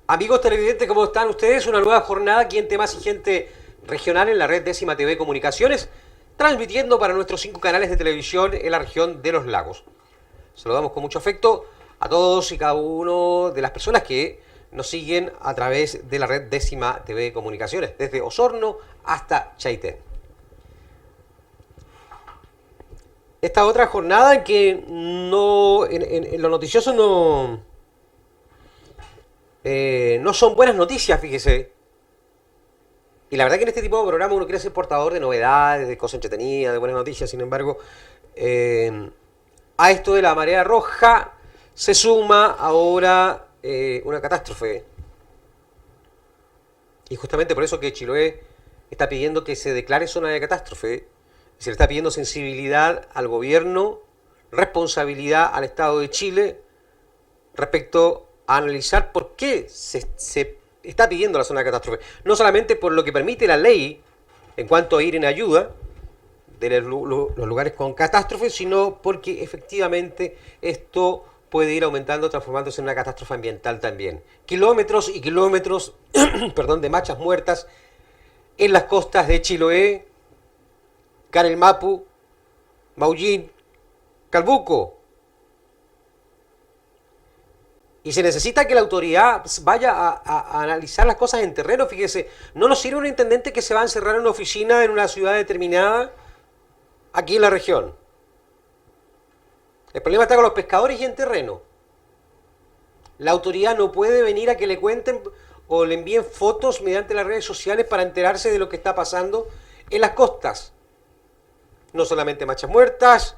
Amigos televidentes, ¿cómo están ustedes? Una nueva jornada aquí en Temas y Gente Regional en la red Décima TV Comunicaciones, transmitiendo para nuestros 5 canales de televisión en la región de los lagos. Saludamos con mucho afecto a todos y cada uno de las personas que nos siguen a través de la red Décima TV Comunicaciones, desde Osorno hasta Chaitén. Esta otra jornada en que en lo noticioso no son buenas noticias, fíjese. Y la verdad que en este tipo de programa uno quiere ser portador de novedades, de cosas entretenidas, de buenas noticias. Sin embargo, a esto de la marea roja se suma ahora una catástrofe. Y justamente por eso que Chiloé está pidiendo que se declare zona de catástrofe. Se le está pidiendo sensibilidad al gobierno, responsabilidad al Estado de Chile respecto a analizar por qué se está pidiendo la zona de catástrofe. No solamente por lo que permite la ley en cuanto a ir en ayuda de los lugares con catástrofe, sino porque efectivamente esto puede ir aumentando, transformándose en una catástrofe ambiental también. Kilómetros y kilómetros perdón, de machas muertas en las costas de Chiloé, Canelmapu, Maullín, Calbuco. Y se necesita que la autoridad vaya a analizar las cosas en terreno. Fíjese, no nos sirve un intendente que se va a encerrar en una oficina en una ciudad determinada aquí en la región. El problema está con los pescadores y en terreno. La autoridad no puede venir a que le cuenten o le envíen fotos mediante las redes sociales para enterarse de lo que está pasando en las costas. No solamente machas muertas,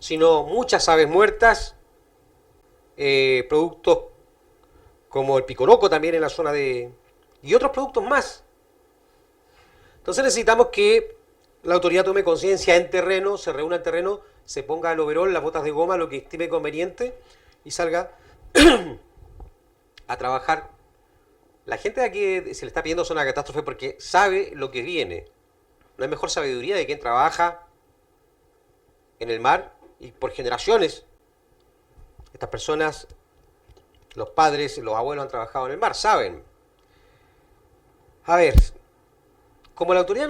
sino muchas aves muertas, productos como el picoroco también en la zona de... y otros productos más. Entonces necesitamos que la autoridad tome conciencia en terreno, se reúna en terreno, se ponga el overol, las botas de goma, lo que estime conveniente y salga a trabajar. La gente de aquí se le está pidiendo zona de catástrofe porque sabe lo que viene. No hay mejor sabiduría de quien trabaja en el mar y por generaciones. Estas personas, los padres, los abuelos han trabajado en el mar, saben. A ver, como la autoridad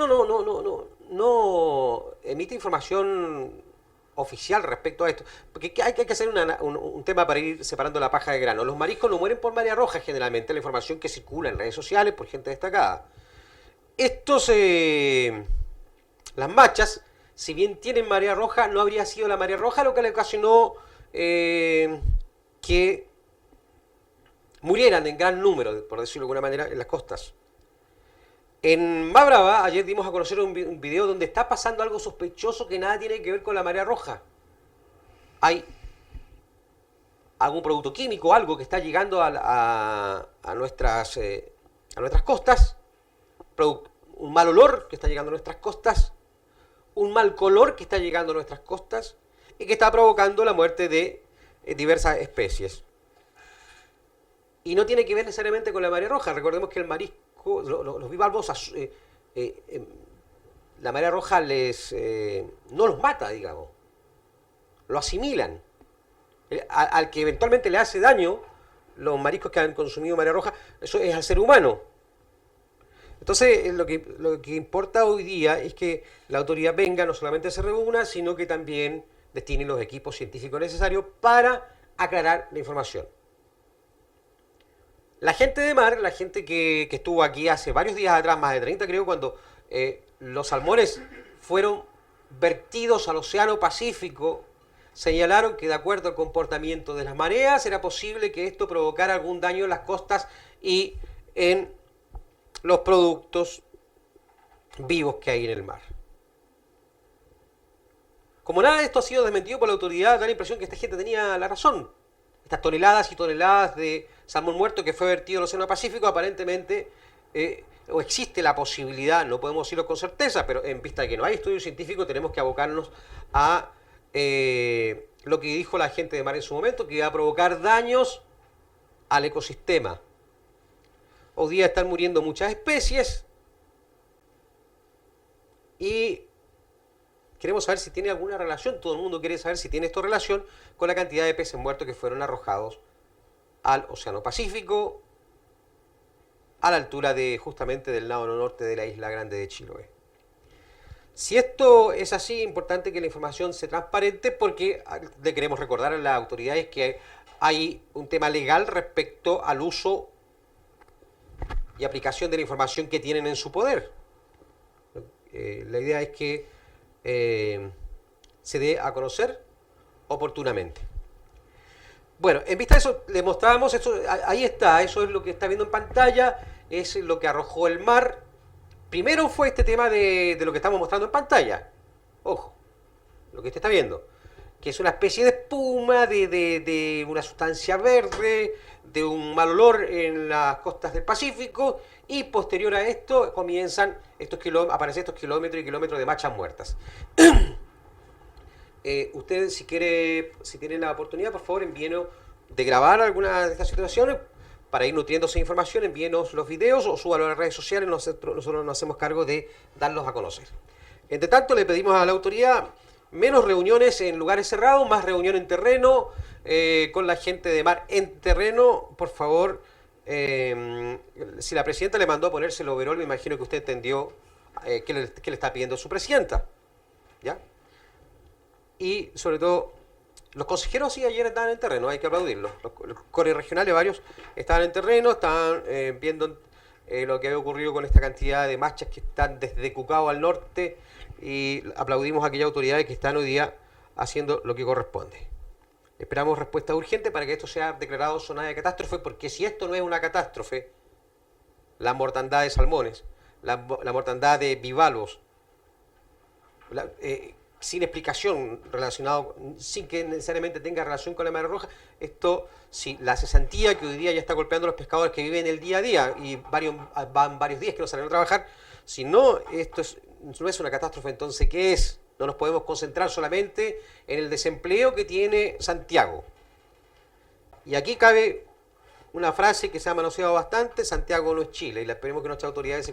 no emite información oficial respecto a esto, porque hay que hacer un tema para ir separando la paja de grano. Los mariscos no mueren por marea roja generalmente, la información que circula en redes sociales por gente destacada. Estos, las machas, si bien tienen marea roja, no habría sido la marea roja lo que le ocasionó que murieran en gran número, por decirlo de alguna manera, en las costas. En Mabrava, ayer dimos a conocer un video donde está pasando algo sospechoso que nada tiene que ver con la marea roja. Hay algún producto químico, algo que está llegando a nuestras costas, un mal olor que está llegando a nuestras costas, un mal color que está llegando a nuestras costas y que está provocando la muerte de diversas especies. Y no tiene que ver necesariamente con la marea roja. Recordemos que el marisco, los bivalvos, la marea roja no los mata, digamos. Lo asimilan. Al que eventualmente le hace daño, los mariscos que han consumido marea roja, eso es al ser humano. Entonces, lo que importa hoy día es que la autoridad venga, no solamente se reúna, sino que también destine los equipos científicos necesarios para aclarar la información. La gente de mar, la gente que estuvo aquí hace varios días atrás, más de 30 creo, cuando los salmones fueron vertidos al Océano Pacífico, señalaron que de acuerdo al comportamiento de las mareas era posible que esto provocara algún daño en las costas y en los productos vivos que hay en el mar. Como nada de esto ha sido desmentido por la autoridad, da la impresión que esta gente tenía la razón. Estas toneladas y toneladas de salmón muerto que fue vertido al Océano Pacífico, aparentemente, o existe la posibilidad, no podemos decirlo con certeza, pero en vista de que no hay estudio científico, tenemos que abocarnos a lo que dijo la gente de mar en su momento, que iba a provocar daños al ecosistema. Hoy día están muriendo muchas especies y queremos saber si tiene alguna relación, todo el mundo quiere saber si tiene esto relación con la cantidad de peces muertos que fueron arrojados al Océano Pacífico a la altura de justamente del lado norte de la isla grande de Chiloé. Si esto es así, es importante que la información sea transparente porque le queremos recordar a las autoridades que hay un tema legal respecto al uso y aplicación de la información que tienen en su poder. La idea es que se dé a conocer oportunamente. Bueno, en vista de eso, le mostrábamos, esto, ahí está, eso es lo que está viendo en pantalla, es lo que arrojó el mar. Primero fue este tema de lo que estamos mostrando en pantalla. Ojo, lo que usted está viendo, que es una especie de espuma, de una sustancia verde, de un mal olor en las costas del Pacífico, y posterior a esto comienzan aparecen estos kilómetros y kilómetros de machas muertas. Usted, si tiene la oportunidad, por favor, envíenos de grabar alguna de estas situaciones para ir nutriéndose de información, envíenos los videos o súbalo a las redes sociales, nosotros nos hacemos cargo de darlos a conocer. Entre tanto, le pedimos a la autoridad menos reuniones en lugares cerrados, más reunión en terreno, con la gente de mar en terreno, por favor. Si la presidenta le mandó a ponerse el overol, me imagino que usted entendió qué le está pidiendo su presidenta, ¿ya? Y sobre todo, los consejeros sí ayer estaban en terreno, hay que aplaudirlos. Los core regionales, varios, estaban en terreno, estaban viendo lo que había ocurrido con esta cantidad de machas que están desde Cucao al norte, y aplaudimos a aquellas autoridades que están hoy día haciendo lo que corresponde. Esperamos respuesta urgente para que esto sea declarado zona de catástrofe, porque si esto no es una catástrofe, la mortandad de salmones, la mortandad de bivalvos, sin explicación relacionado, sin que necesariamente tenga relación con la marea roja, esto, si la cesantía que hoy día ya está golpeando a los pescadores que viven el día a día y van varios días que no salen a trabajar, si no, no es una catástrofe, entonces, ¿qué es? No nos podemos concentrar solamente en el desempleo que tiene Santiago. Y aquí cabe una frase que se ha manoseado bastante: Santiago no es Chile, y esperemos que nuestras autoridades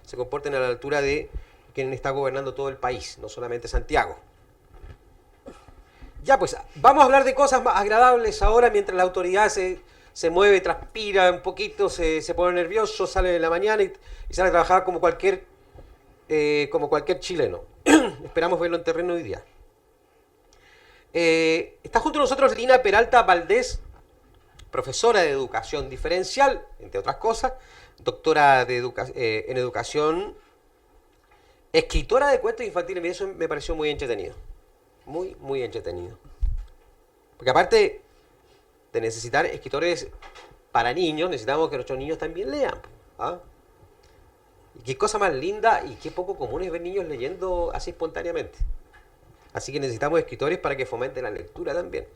se comporten a la altura de quien está gobernando todo el país, no solamente Santiago. Ya, pues, vamos a hablar de cosas más agradables ahora, mientras la autoridad se mueve, transpira un poquito, se pone nervioso, sale de la mañana y sale a trabajar como cualquier chileno. Esperamos verlo en terreno hoy día. Está junto a nosotros Lina Peralta Valdés, profesora de educación diferencial, entre otras cosas, doctora en educación, escritora de cuentos infantiles. Y eso me pareció muy entretenido. Muy, muy entretenido. Porque aparte de necesitar escritores para niños, necesitamos que nuestros niños también lean. ¿Ah? Y qué cosa más linda y qué poco común es ver niños leyendo así espontáneamente. Así que necesitamos escritores para que fomenten la lectura también.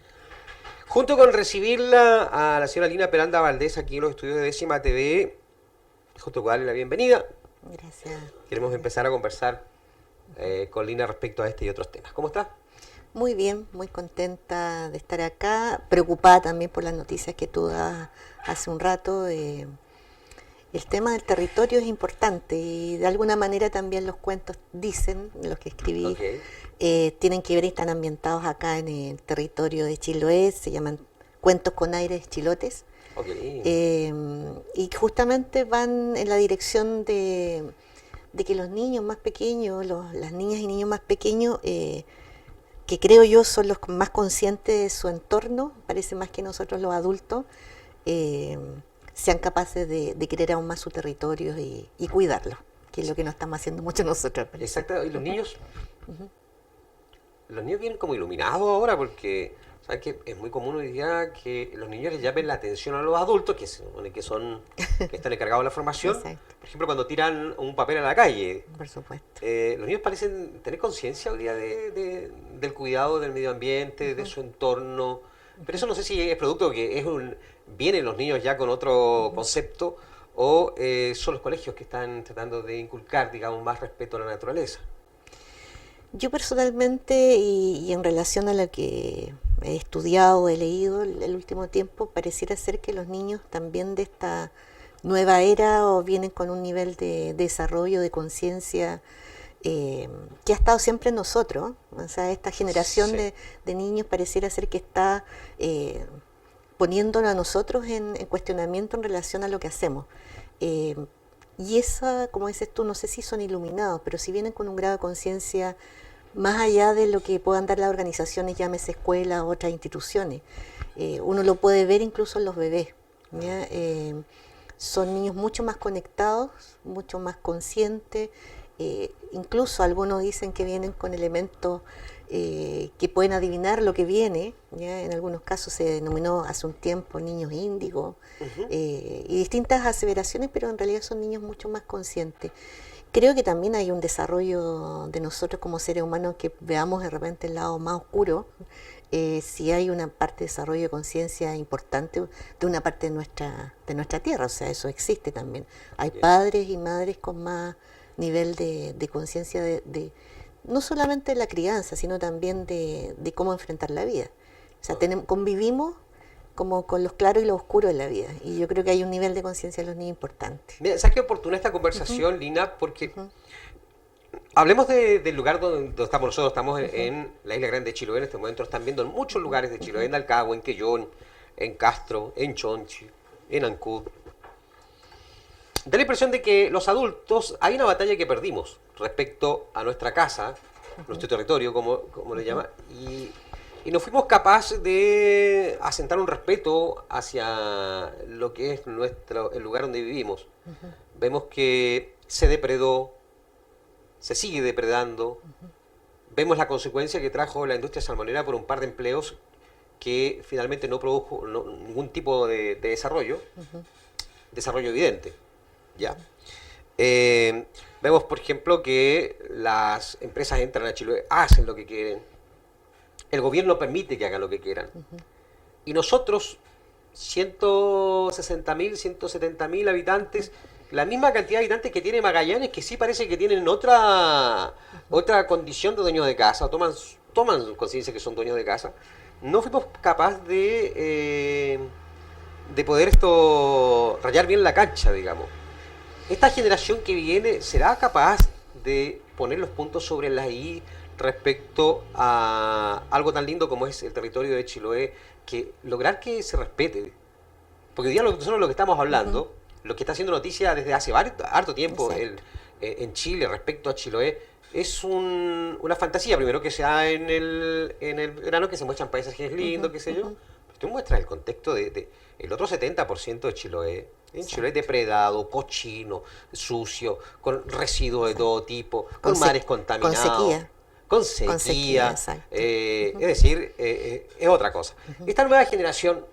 Junto con recibirla a la señora Lina Peralta Valdés aquí en los estudios de Décima TV, junto con darle la bienvenida. Gracias. Queremos empezar a conversar con Lina respecto a este y otros temas. ¿Cómo está? Muy bien, muy contenta de estar acá, preocupada también por las noticias que tú das hace un rato. El tema del territorio es importante y de alguna manera también los cuentos dicen, los que escribí, tienen que ver y están ambientados acá en el territorio de Chiloé, se llaman Cuentos con Aires Chilotes. Y justamente van en la dirección de que los niños más pequeños, las niñas y niños más pequeños, que creo yo son los más conscientes de su entorno, parece más que nosotros los adultos, sean capaces de querer aún más su territorio y cuidarlo, que es lo que no estamos haciendo mucho nosotros. Exacto, y los niños, los niños vienen como iluminados ahora porque ¿sabes qué? Es muy común hoy día que los niños les llamen la atención a los adultos que están encargados de la formación. Exacto. Por ejemplo, cuando tiran un papel a la calle. Por supuesto. Los niños parecen tener conciencia hoy día del cuidado del medio ambiente, de su entorno. Pero eso no sé si es producto que vienen los niños ya con otro concepto o son los colegios que están tratando de inculcar, digamos, más respeto a la naturaleza. Yo personalmente y en relación a lo que he estudiado, he leído el último tiempo, pareciera ser que los niños también de esta nueva era o vienen con un nivel de desarrollo, de conciencia que ha estado siempre en nosotros. O sea, esta generación Sí. de niños pareciera ser que está poniéndolo a nosotros en cuestionamiento en relación a lo que hacemos. Eh, y esa, como dices tú, no sé si son iluminados, pero si vienen con un grado de conciencia más allá de lo que puedan dar las organizaciones, llámese escuelas o otras instituciones. Uno lo puede ver incluso en los bebés. ¿Ya? Son niños mucho más conectados, mucho más conscientes. Incluso algunos dicen que vienen con elementos que pueden adivinar lo que viene. ¿Ya? En algunos casos se denominó hace un tiempo niños índigos y distintas aseveraciones, pero en realidad son niños mucho más conscientes. Creo que también hay un desarrollo de nosotros como seres humanos que veamos de repente el lado más oscuro. Si hay una parte de desarrollo de conciencia importante de una parte de nuestra tierra, o sea, eso existe también. Hay padres y madres con más nivel de conciencia no solamente de la crianza, sino también de cómo enfrentar la vida. O sea, convivimos como con los claros y los oscuros de la vida. Y yo creo que hay un nivel de conciencia de los niños importante. Mira, ¿sabes qué oportuna esta conversación, Lina? Porque hablemos del lugar donde estamos nosotros. Estamos en la Isla Grande de Chiloé en este momento. Nos están viendo en muchos lugares de Chiloé, en Alcagua, en Quellón, en Castro, en Chonchi, en Ancud. Da la impresión de que los adultos, hay una batalla que perdimos respecto a nuestra casa, nuestro territorio, como le llama, y no fuimos capaces de asentar un respeto hacia lo que es el lugar donde vivimos. Vemos que se depredó, se sigue depredando. Vemos la consecuencia que trajo la industria salmonera por un par de empleos que finalmente no produjo ningún tipo de desarrollo evidente. ¿Ya? Vemos, por ejemplo, que las empresas entran a Chile, hacen lo que quieren, el gobierno permite que hagan lo que quieran. Y nosotros, 160.000, 170.000 habitantes, la misma cantidad de habitantes que tiene Magallanes, que sí parece que tienen otra condición de dueños de casa, toman conciencia que son dueños de casa, no fuimos capaces de poder rayar bien la cancha, digamos. Esta generación que viene será capaz de poner los puntos sobre las i respecto a algo tan lindo como es el territorio de Chiloé, que lograr que se respete. Porque hoy día nosotros lo que estamos hablando, lo que está haciendo noticia desde hace harto tiempo en Chile respecto a Chiloé, es una fantasía, primero que sea en el verano, que se muestran paisajes lindos, qué sé yo. Pero tú muestras el contexto de el otro 70% de Chiloé. En Chiloé depredado, cochino, sucio, con residuos de todo tipo, con mares contaminados. Con sequía, es decir, es otra cosa. Esta nueva generación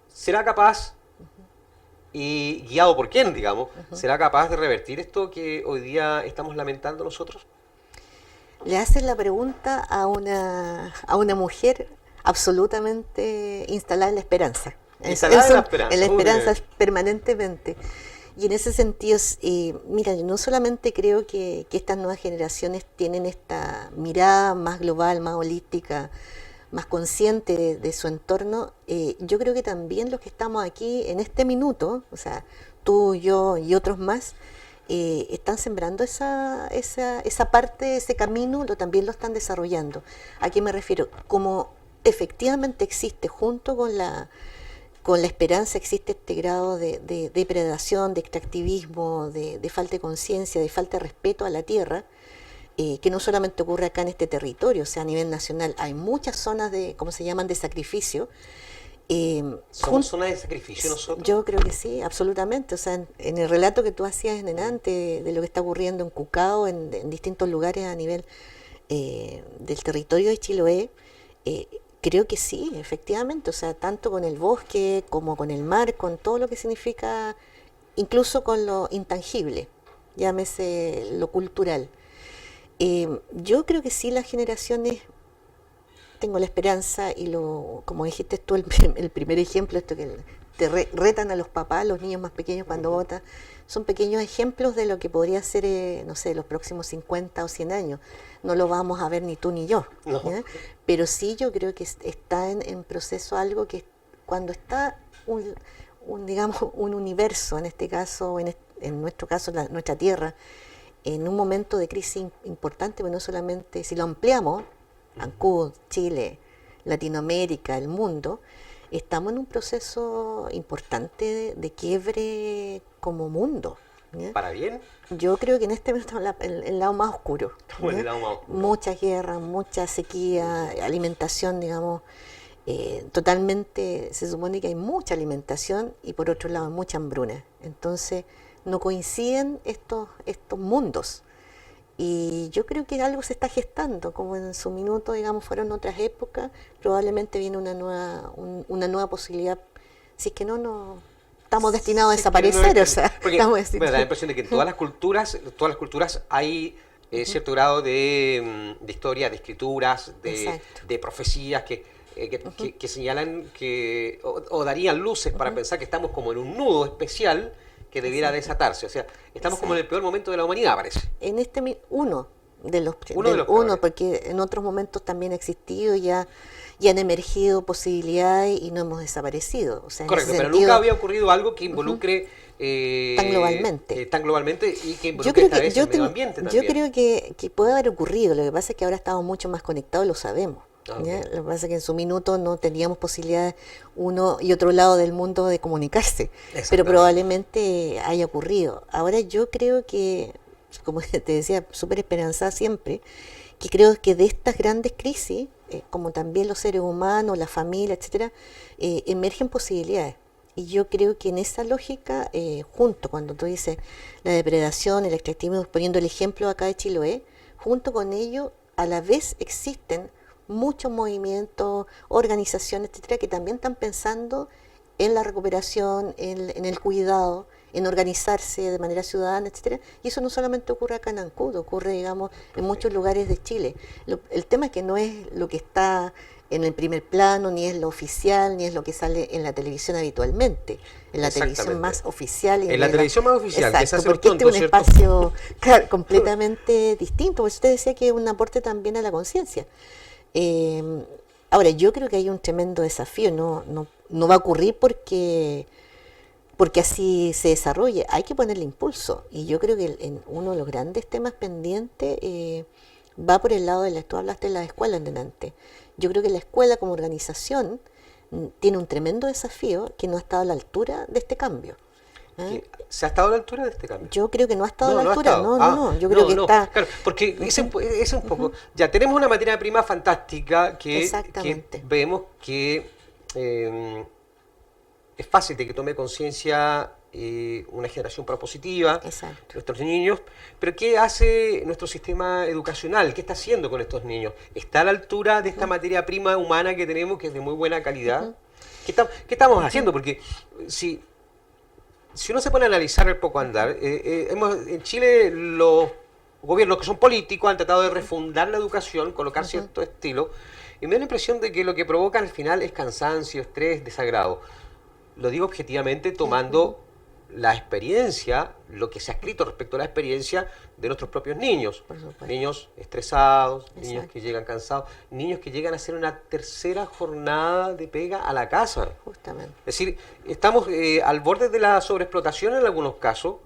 será capaz, y guiado por quién, digamos, será capaz de revertir esto que hoy día estamos lamentando nosotros. Le hacen la pregunta a una mujer absolutamente instalada en la esperanza. Instalada en la esperanza. En la esperanza permanentemente. Y en ese sentido, mira, yo no solamente creo que estas nuevas generaciones tienen esta mirada más global, más holística, más consciente de su entorno, yo creo que también los que estamos aquí en este minuto, o sea, tú, yo y otros más, están sembrando esa parte, ese camino, también lo están desarrollando. ¿A qué me refiero? Como efectivamente existe junto con la esperanza, existe este grado de depredación, de extractivismo, de falta de conciencia, de falta de respeto a la tierra, que no solamente ocurre acá en este territorio, o sea, a nivel nacional hay muchas zonas ¿cómo se llaman?, de sacrificio. ¿Somos zonas de sacrificio nosotros? Yo creo que sí, absolutamente. O sea, en el relato que tú hacías en delante de lo que está ocurriendo en Cucao, en distintos lugares a nivel del territorio de Chiloé, creo que sí, efectivamente, o sea, tanto con el bosque como con el mar, con todo lo que significa, incluso con lo intangible, llámese lo cultural. Yo creo que sí, las generaciones, tengo la esperanza y como dijiste tú, el primer ejemplo, esto que retan a los papás, los niños más pequeños cuando votan, son pequeños ejemplos de lo que podría ser, no sé, los próximos 50 o 100 años. No lo vamos a ver ni tú ni yo. No. Pero sí, yo creo que está en proceso algo que cuando está digamos, un universo, en este caso, en nuestro caso, nuestra Tierra, en un momento de crisis importante, pero no solamente, si lo ampliamos, Ancud, Chile, Latinoamérica, el mundo, estamos en un proceso importante de quiebre como mundo. ¿Ya? ¿Para bien? Yo creo que en este momento estamos en el lado más oscuro. Estamos en ¿Ya? el lado más oscuro. Mucha guerra, mucha sequía, alimentación, digamos, totalmente, se supone que hay mucha alimentación y por otro lado mucha hambruna. Entonces no coinciden estos mundos. Y yo creo que algo se está gestando, como en su minuto, digamos, fueron otras épocas, probablemente viene una nueva posibilidad, si es que no estamos destinados a Sí, que no desaparecer, o es- sea, porque estamos me da la impresión de que en todas las culturas hay cierto grado de historia, de escrituras, exacto. de profecías que señalan o darían luces para pensar que estamos como en un nudo especial que debiera Exacto. desatarse. O sea, estamos como en el Exacto. peor momento de la humanidad, parece. En uno de los Uno de los peores. porque en otros momentos también ha existido y han emergido posibilidades y no hemos desaparecido. O sea, en ese Correcto, pero nunca sentido, había ocurrido algo que involucre tan globalmente. tan globalmente y que Yo involucre creo esta que vez el medio ambiente yo también. creo que puede haber ocurrido. Lo que pasa es que ahora estamos mucho más conectados y lo sabemos. Ah, ¿Ya? ok. Lo que pasa es que en su minuto no teníamos posibilidades uno y otro lado del mundo de comunicarse, pero Exactamente. probablemente haya ocurrido. Ahora yo creo que, como te decía, súper esperanzada siempre, que creo que de estas grandes crisis, como también los seres humanos, la familia, etcétera, emergen posibilidades. Y yo creo que en esa lógica, junto, cuando tú dices la depredación, el extractivismo, poniendo el ejemplo acá de Chiloé, junto con ello, a la vez existen muchos movimientos, organizaciones, etcétera, que también están pensando en la recuperación, en el cuidado, en organizarse de manera ciudadana, etcétera. Y eso no solamente ocurre acá en Ancud, ocurre, digamos, en muchos lugares de Chile. El tema es que no es lo que está en el primer plano, ni es lo oficial, ni es lo que sale en la televisión habitualmente. En la televisión Exactamente. más oficial. En la televisión más oficial, que se Exacto, hace los porque este es tontos, un ¿cierto? espacio claro, completamente distinto. Pues usted decía que es un aporte también a la conciencia. Eh, Ahora, yo creo que hay un tremendo desafío, no va a ocurrir porque así se desarrolle, hay que ponerle impulso. Y yo creo que uno de los grandes temas pendientes va por el lado tú hablaste de la escuela en delante. Yo creo que la escuela como organización tiene un tremendo desafío que no ha estado a la altura de este cambio. ¿Eh? ¿Se ha estado a la altura de este cambio? Yo creo que no ha estado No, a no la ha altura, estado. yo creo que está Claro, porque es un poco. Ya tenemos una materia prima fantástica que exactamente. vemos que es fácil de que tome conciencia una generación propositiva, Exacto. nuestros niños, pero ¿qué hace nuestro sistema educacional? ¿Qué está haciendo con estos niños? ¿Está a la altura de esta materia prima humana que tenemos, que es de muy buena calidad? ¿Qué estamos haciendo? Porque si uno se pone a analizar el poco andar, en Chile los gobiernos que son políticos han tratado de refundar la educación, colocar cierto estilo, y me da la impresión de que lo que provoca al final es cansancio, estrés, desagrado. Lo digo objetivamente tomando la experiencia, lo que se ha escrito respecto a la experiencia de nuestros propios niños. Por supuesto. Niños estresados, niños Exacto. que llegan cansados, niños que llegan a hacer una tercera jornada de pega a la casa. Justamente. Es decir, estamos al borde de la sobreexplotación en algunos casos,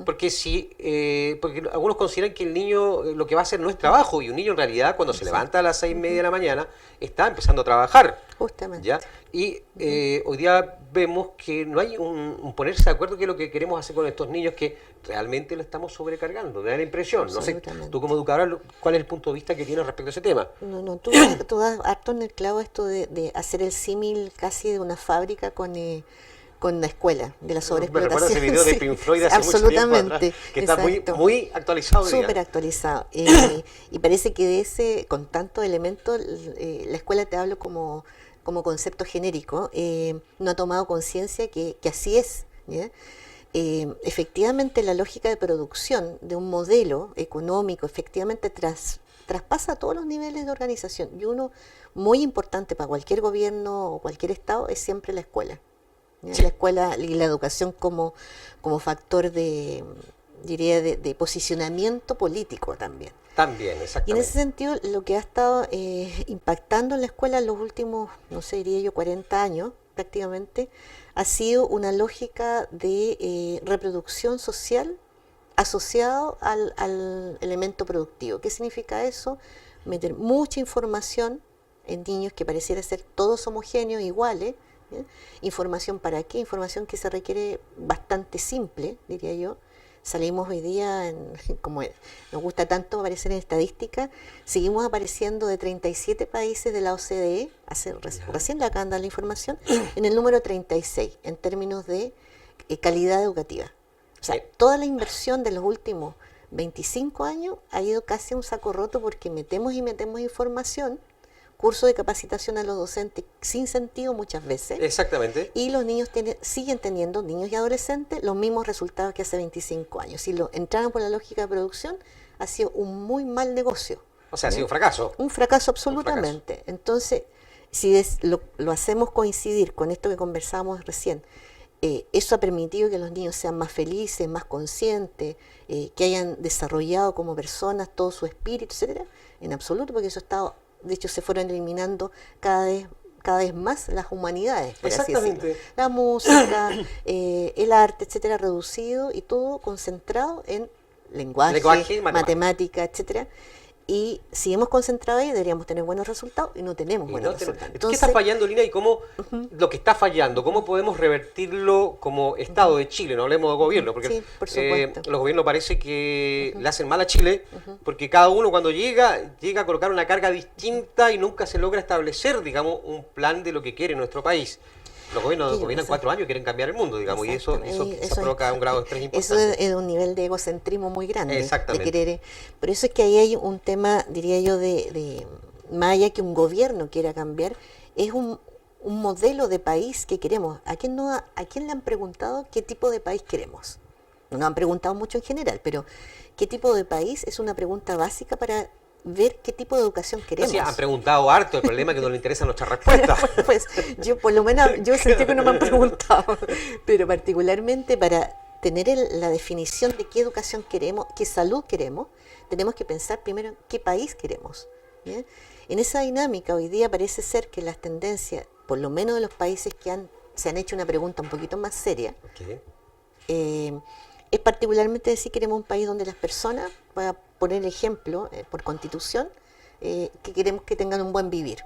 porque porque algunos consideran que el niño lo que va a hacer no es trabajo, y un niño en realidad cuando se levanta a las 6:30 de la mañana está empezando a trabajar. Justamente. ¿Ya? Y hoy día vemos que no hay un ponerse de acuerdo que es lo que queremos hacer con estos niños, que realmente lo estamos sobrecargando, me da la impresión. No sé, Absolutamente. tú como educadora, ¿cuál es el punto de vista que tienes respecto a ese tema? Tú das harto en el clavo esto de hacer el símil casi de una fábrica con la escuela, de la Me recuerda sobreexplotación. ese video de Sí, Pink Floyd sí, hace mucho tiempo atrás, absolutamente, que está exacto. muy actualizado. Súper Diría. actualizado. Y parece que con tantos elementos, la escuela te hablo como concepto genérico, no ha tomado conciencia que así es. ¿Ya? Efectivamente, la lógica de producción de un modelo económico, efectivamente traspasa todos los niveles de organización. Y uno muy importante para cualquier gobierno o cualquier estado es siempre la escuela. ¿Ya? Sí. La escuela y la educación como factor diría, de posicionamiento político también. También, Y en exactamente. ese sentido, lo que ha estado impactando en la escuela en los últimos, no sé, diría yo, 40 años prácticamente, ha sido una lógica de reproducción social asociado al elemento productivo. ¿Qué significa eso? Meter mucha información en niños que pareciera ser todos homogéneos, iguales, ¿ya? ¿Información para qué? Información que se requiere bastante simple, diría yo. Salimos hoy día, como nos gusta tanto aparecer en estadística, seguimos apareciendo de 37 países de la OCDE, recién le acaban de dar la información, en el número 36 en términos de calidad educativa. O sea, toda la inversión de los últimos 25 años ha ido casi a un saco roto porque metemos información, curso de capacitación a los docentes sin sentido muchas veces. Exactamente. Y los niños siguen teniendo, niños y adolescentes, los mismos resultados que hace 25 años. Si lo entraron por la lógica de producción, ha sido un muy mal negocio. O sea, ha sido un fracaso. Un fracaso absolutamente. Entonces, si lo hacemos coincidir con esto que conversábamos recién, eso ha permitido que los niños sean más felices, más conscientes, que hayan desarrollado como personas todo su espíritu, etcétera. En absoluto, porque eso ha estado, de hecho, se fueron eliminando cada vez más las humanidades, por así decirlo. La música, el arte, etcétera, reducido y todo concentrado en lenguaje matemática, etcétera. Y si hemos concentrado ahí, deberíamos tener buenos resultados y no tenemos buenos resultados. Entonces, ¿qué está fallando, Lina? ¿Y cómo lo que está fallando, cómo podemos revertirlo como Estado de Chile? No hablemos de gobierno, porque sí, por supuesto. Los gobiernos parece que le hacen mal a Chile, porque cada uno cuando llega a colocar una carga distinta y nunca se logra establecer, digamos, un plan de lo que quiere nuestro país. Los gobiernos gobiernan 4 años y quieren cambiar el mundo, digamos, y eso provoca un grado de estrés importante. Eso es un nivel de egocentrismo muy grande. Exactamente. De querer, por eso es que ahí hay un tema, diría yo, de más allá que un gobierno quiera cambiar, es un modelo de país que queremos. ¿A quién le han preguntado qué tipo de país queremos? No nos han preguntado mucho en general, pero ¿qué tipo de país? Es una pregunta básica para ver qué tipo de educación queremos. Sí, han preguntado harto, el problema es que no le interesa nuestra respuesta. Bueno, pues yo por lo menos yo sentí que no me han preguntado, pero particularmente para tener la definición de qué educación queremos, qué salud queremos, tenemos que pensar primero en qué país queremos. ¿Bien? En esa dinámica hoy día parece ser que las tendencias, por lo menos de los países que se han hecho una pregunta un poquito más seria, es particularmente decir que queremos un país donde las personas, voy a poner ejemplo por constitución, que queremos que tengan un buen vivir.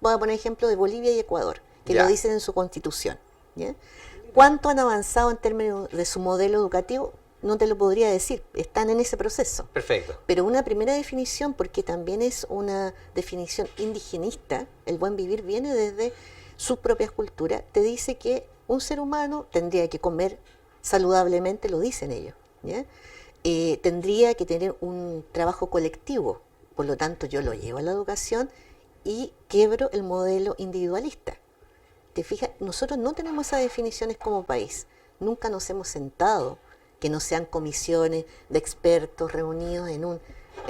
Voy a poner ejemplo de Bolivia y Ecuador, que lo dicen en su constitución. ¿Ya? ¿Cuánto han avanzado en términos de su modelo educativo? No te lo podría decir, están en ese proceso. Perfecto. Pero una primera definición, porque también es una definición indigenista, el buen vivir viene desde sus propias culturas, te dice que un ser humano tendría que comer saludablemente, lo dicen ellos, ¿ya? Tendría que tener un trabajo colectivo, por lo tanto yo lo llevo a la educación y quebro el modelo individualista. ¿Te fijas? Nosotros no tenemos esas definiciones como país, nunca nos hemos sentado, que no sean comisiones de expertos reunidos en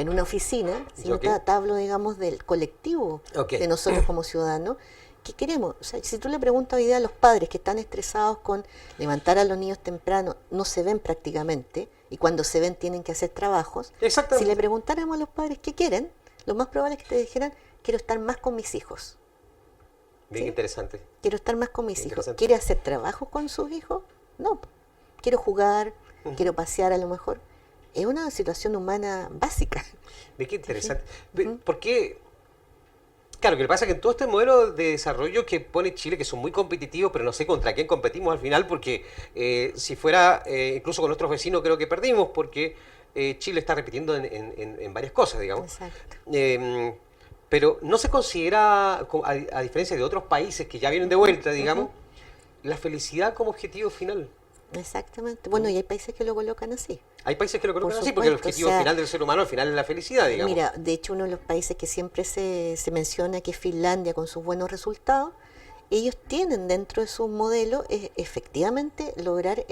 una oficina, sino que hablo, digamos, del colectivo de nosotros como ciudadanos. ¿Qué queremos? O sea, si tú le preguntas hoy día a los padres que están estresados con levantar a los niños temprano, no se ven prácticamente, y cuando se ven tienen que hacer trabajos. Si le preguntáramos a los padres qué quieren, lo más probable es que te dijeran, quiero estar más con mis hijos. Bien, ¿sí? Interesante. Quiero estar más con mis hijos. ¿Quiere hacer trabajos con sus hijos? No. Quiero jugar, quiero pasear a lo mejor. Es una situación humana básica. Bien, qué interesante. ¿Por qué? Claro, que lo que pasa es que en todo este modelo de desarrollo que pone Chile, que son muy competitivos, pero no sé contra quién competimos al final, porque si fuera, incluso con nuestros vecinos creo que perdimos, porque Chile está repitiendo en varias cosas, digamos. Exacto. Pero no se considera, a diferencia de otros países que ya vienen de vuelta, digamos, la felicidad como objetivo final. Exactamente. Bueno, y hay países que lo colocan así. Hay países que lo colocan así, porque el objetivo final del ser humano al final es la felicidad, digamos. Mira, de hecho uno de los países que siempre se menciona, que es Finlandia, con sus buenos resultados, ellos tienen dentro de su modelo efectivamente lograr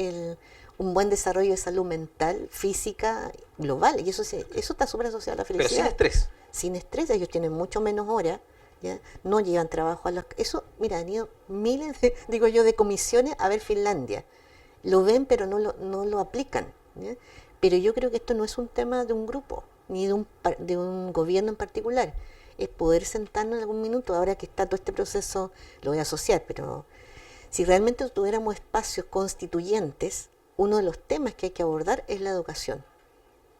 un buen desarrollo de salud mental, física, global, y eso está súper asociado a la felicidad. Pero sin estrés. Sin estrés, ellos tienen mucho menos horas, ¿ya? No llevan trabajo a eso, mira, han ido miles de comisiones a ver Finlandia. Lo ven, pero no lo aplican, ¿ya? Pero yo creo que esto no es un tema de un grupo, ni de un gobierno en particular. Es poder sentarnos en algún minuto, ahora que está todo este proceso, lo voy a asociar, pero si realmente tuviéramos espacios constituyentes, uno de los temas que hay que abordar es la educación,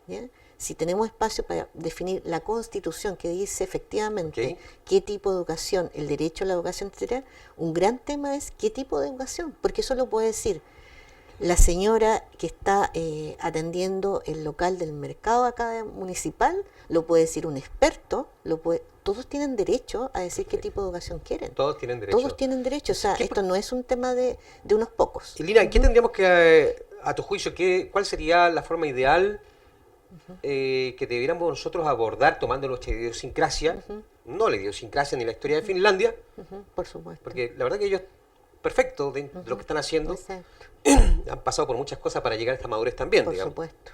¿ya? si tenemos espacio para definir la Constitución que dice efectivamente Ok. qué tipo de educación, el derecho a la educación, etcétera, un gran tema es qué tipo de educación, porque eso lo puede decir la señora que está atendiendo el local del mercado acá municipal, lo puede decir un experto, todos tienen derecho a decir qué Perfecto. tipo de educación quieren. Todos tienen Todos derecho. tienen derecho, o sea, ¿Qué, esto no es un tema de unos pocos. y Lina, ¿qué Ujú. tendríamos que, a tu juicio, cuál sería la forma ideal que debiéramos nosotros abordar tomando nuestra idiosincrasia, Ujú, no la idiosincrasia ni la historia de Finlandia, ujú, por supuesto. porque la verdad que ellos, perfecto de lo Ujú, que están haciendo, exacto, han pasado por muchas cosas para llegar a esta madurez también, por digamos. supuesto.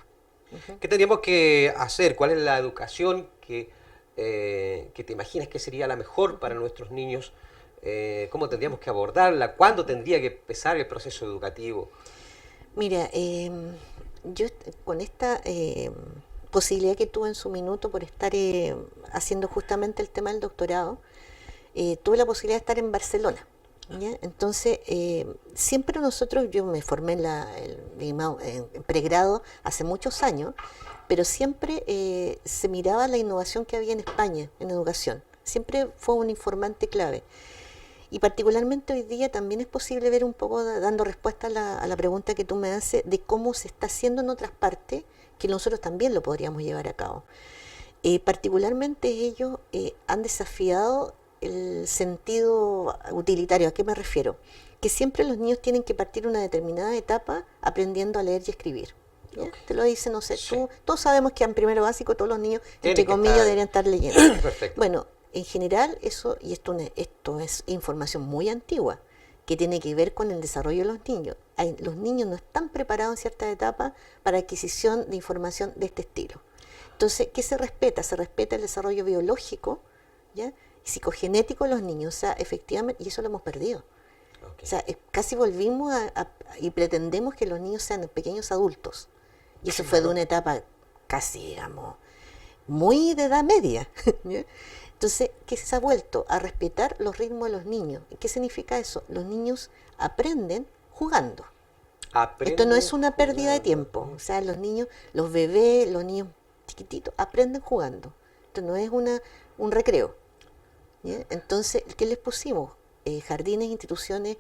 Ujú. ¿Qué tendríamos que hacer? ¿Cuál es la educación que te imaginas que sería la mejor para nuestros niños? ¿Cómo tendríamos que abordarla? ¿Cuándo tendría que empezar el proceso educativo? Mira, yo con esta posibilidad que tuve en su minuto por estar haciendo justamente el tema del doctorado, tuve la posibilidad de estar en Barcelona. ¿Ya? Entonces, siempre nosotros, yo me formé en pregrado hace muchos años, pero siempre se miraba la innovación que había en España en educación. Siempre fue un informante clave. Y particularmente hoy día también es posible ver un poco, dando respuesta a la pregunta que tú me haces, de cómo se está haciendo en otras partes, que nosotros también lo podríamos llevar a cabo. Particularmente ellos han desafiado el sentido utilitario. ¿A qué me refiero? Que siempre los niños tienen que partir una determinada etapa aprendiendo a leer y escribir. ¿Ya? Ok. Te lo dice, no sé, Sí. todos sabemos que en primero básico todos los niños, entre Tiene que comillas, estar deberían estar leyendo. perfecto. Bueno, en general eso, y esto es información muy antigua, que tiene que ver con el desarrollo de los niños. Los niños no están preparados en ciertas etapas para adquisición de información de este estilo. Entonces, ¿qué se respeta? Se respeta el desarrollo biológico, ¿ya? Y psicogenético de los niños, o sea, efectivamente, y eso lo hemos perdido. Ok. O sea, casi volvimos y pretendemos que los niños sean pequeños adultos. Y eso fue de Claro. una etapa casi, digamos, muy de edad media. ¿Ya? Entonces, ¿qué se ha vuelto? A respetar los ritmos de los niños. ¿Qué significa eso? Los niños aprenden jugando. Esto no Aprenden es una pérdida de jugando. tiempo. O sea, los niños, los bebés, los niños chiquititos, aprenden jugando. Esto no es un recreo. ¿Ya? Entonces, ¿qué les pusimos? Jardines, instituciones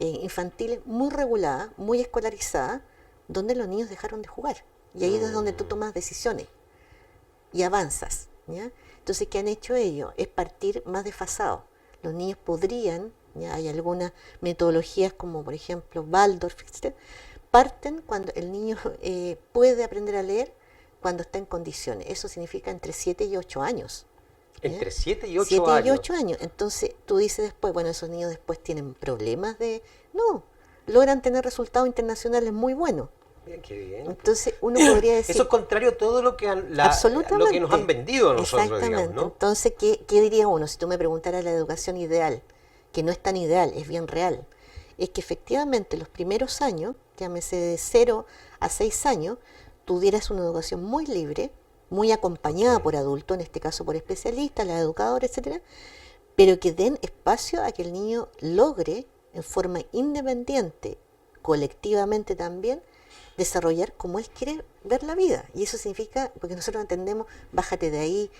infantiles muy reguladas, muy escolarizadas, donde los niños dejaron de jugar. Y ahí es donde tú Mm, tomas decisiones y avanzas. ¿Ya? Entonces, ¿qué han hecho ellos? Es partir más desfasados. Los niños podrían, ¿ya? Hay algunas metodologías como por ejemplo Waldorf, etc., parten cuando el niño puede aprender a leer cuando está en condiciones. Eso significa entre 7 y 8 años. ¿Ya? entre 7 y 8 7 y años. 8 años. Entonces tú dices después, bueno, esos niños después tienen problemas de... No, logran tener resultados internacionales muy buenos. Bien, qué bien. Entonces uno podría Eso decir, es contrario a todo lo que, lo que nos han absolutamente, vendido a nosotros, digamos, exactamente. ¿no? Entonces, ¿qué diría uno? Si tú me preguntaras la educación ideal, que no es tan ideal, es bien real, es que efectivamente los primeros años, llámese de 0 a 6 años, tuvieras una educación muy libre, muy acompañada Ok. por adultos, en este caso por especialistas, las educadoras, etcétera, pero que den espacio a que el niño logre en forma independiente, colectivamente también, desarrollar como él quiere ver la vida. Y eso significa, porque nosotros entendemos, bájate de ahí.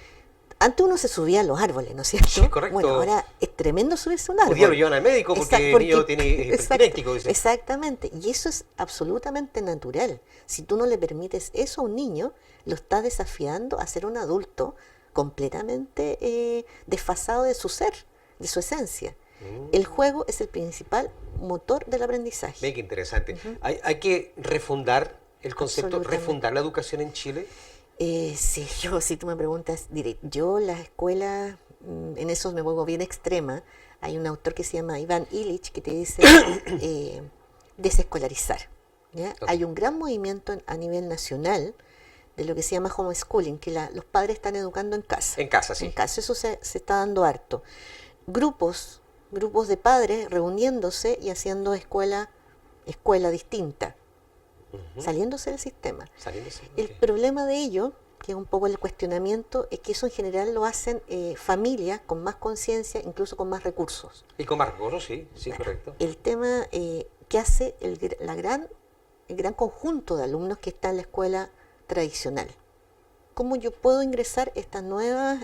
Antes uno se subía a los árboles, ¿no es cierto? Sí, correcto. Bueno, ahora es tremendo subirse a un Hoy día lo árbol. llevan al médico porque el niño tiene hiperkinético, dice. Exactamente. Y eso es absolutamente natural. Si tú no le permites eso a un niño, lo estás desafiando a ser un adulto completamente desfasado de su ser, de su esencia. El Mm, juego es el principal motor del aprendizaje. ve qué interesante. Ujú. Hay que refundar el concepto, Absolutamente. refundar la educación en Chile. Sí, si tú me preguntas, diré, yo las escuelas, en eso me vuelvo bien extrema. Hay un autor que se llama Iván Illich que te dice eh, desescolarizar. ¿Ya? Ok. Hay un gran movimiento a nivel nacional de lo que se llama homeschooling, que los padres están educando en casa. En casa, En sí. casa, eso se está dando harto. Grupos, grupos de padres reuniéndose y haciendo escuela distinta, Ujú. saliéndose del sistema. Saliéndose. El Ok. problema de ello, que es un poco el cuestionamiento, es que eso en general lo hacen familias con más conciencia, incluso con más recursos. Y con más recursos, sí, sí, Bueno, correcto. el tema que hace el gran conjunto de alumnos que está en la escuela tradicional. cómo yo puedo ingresar estas nuevas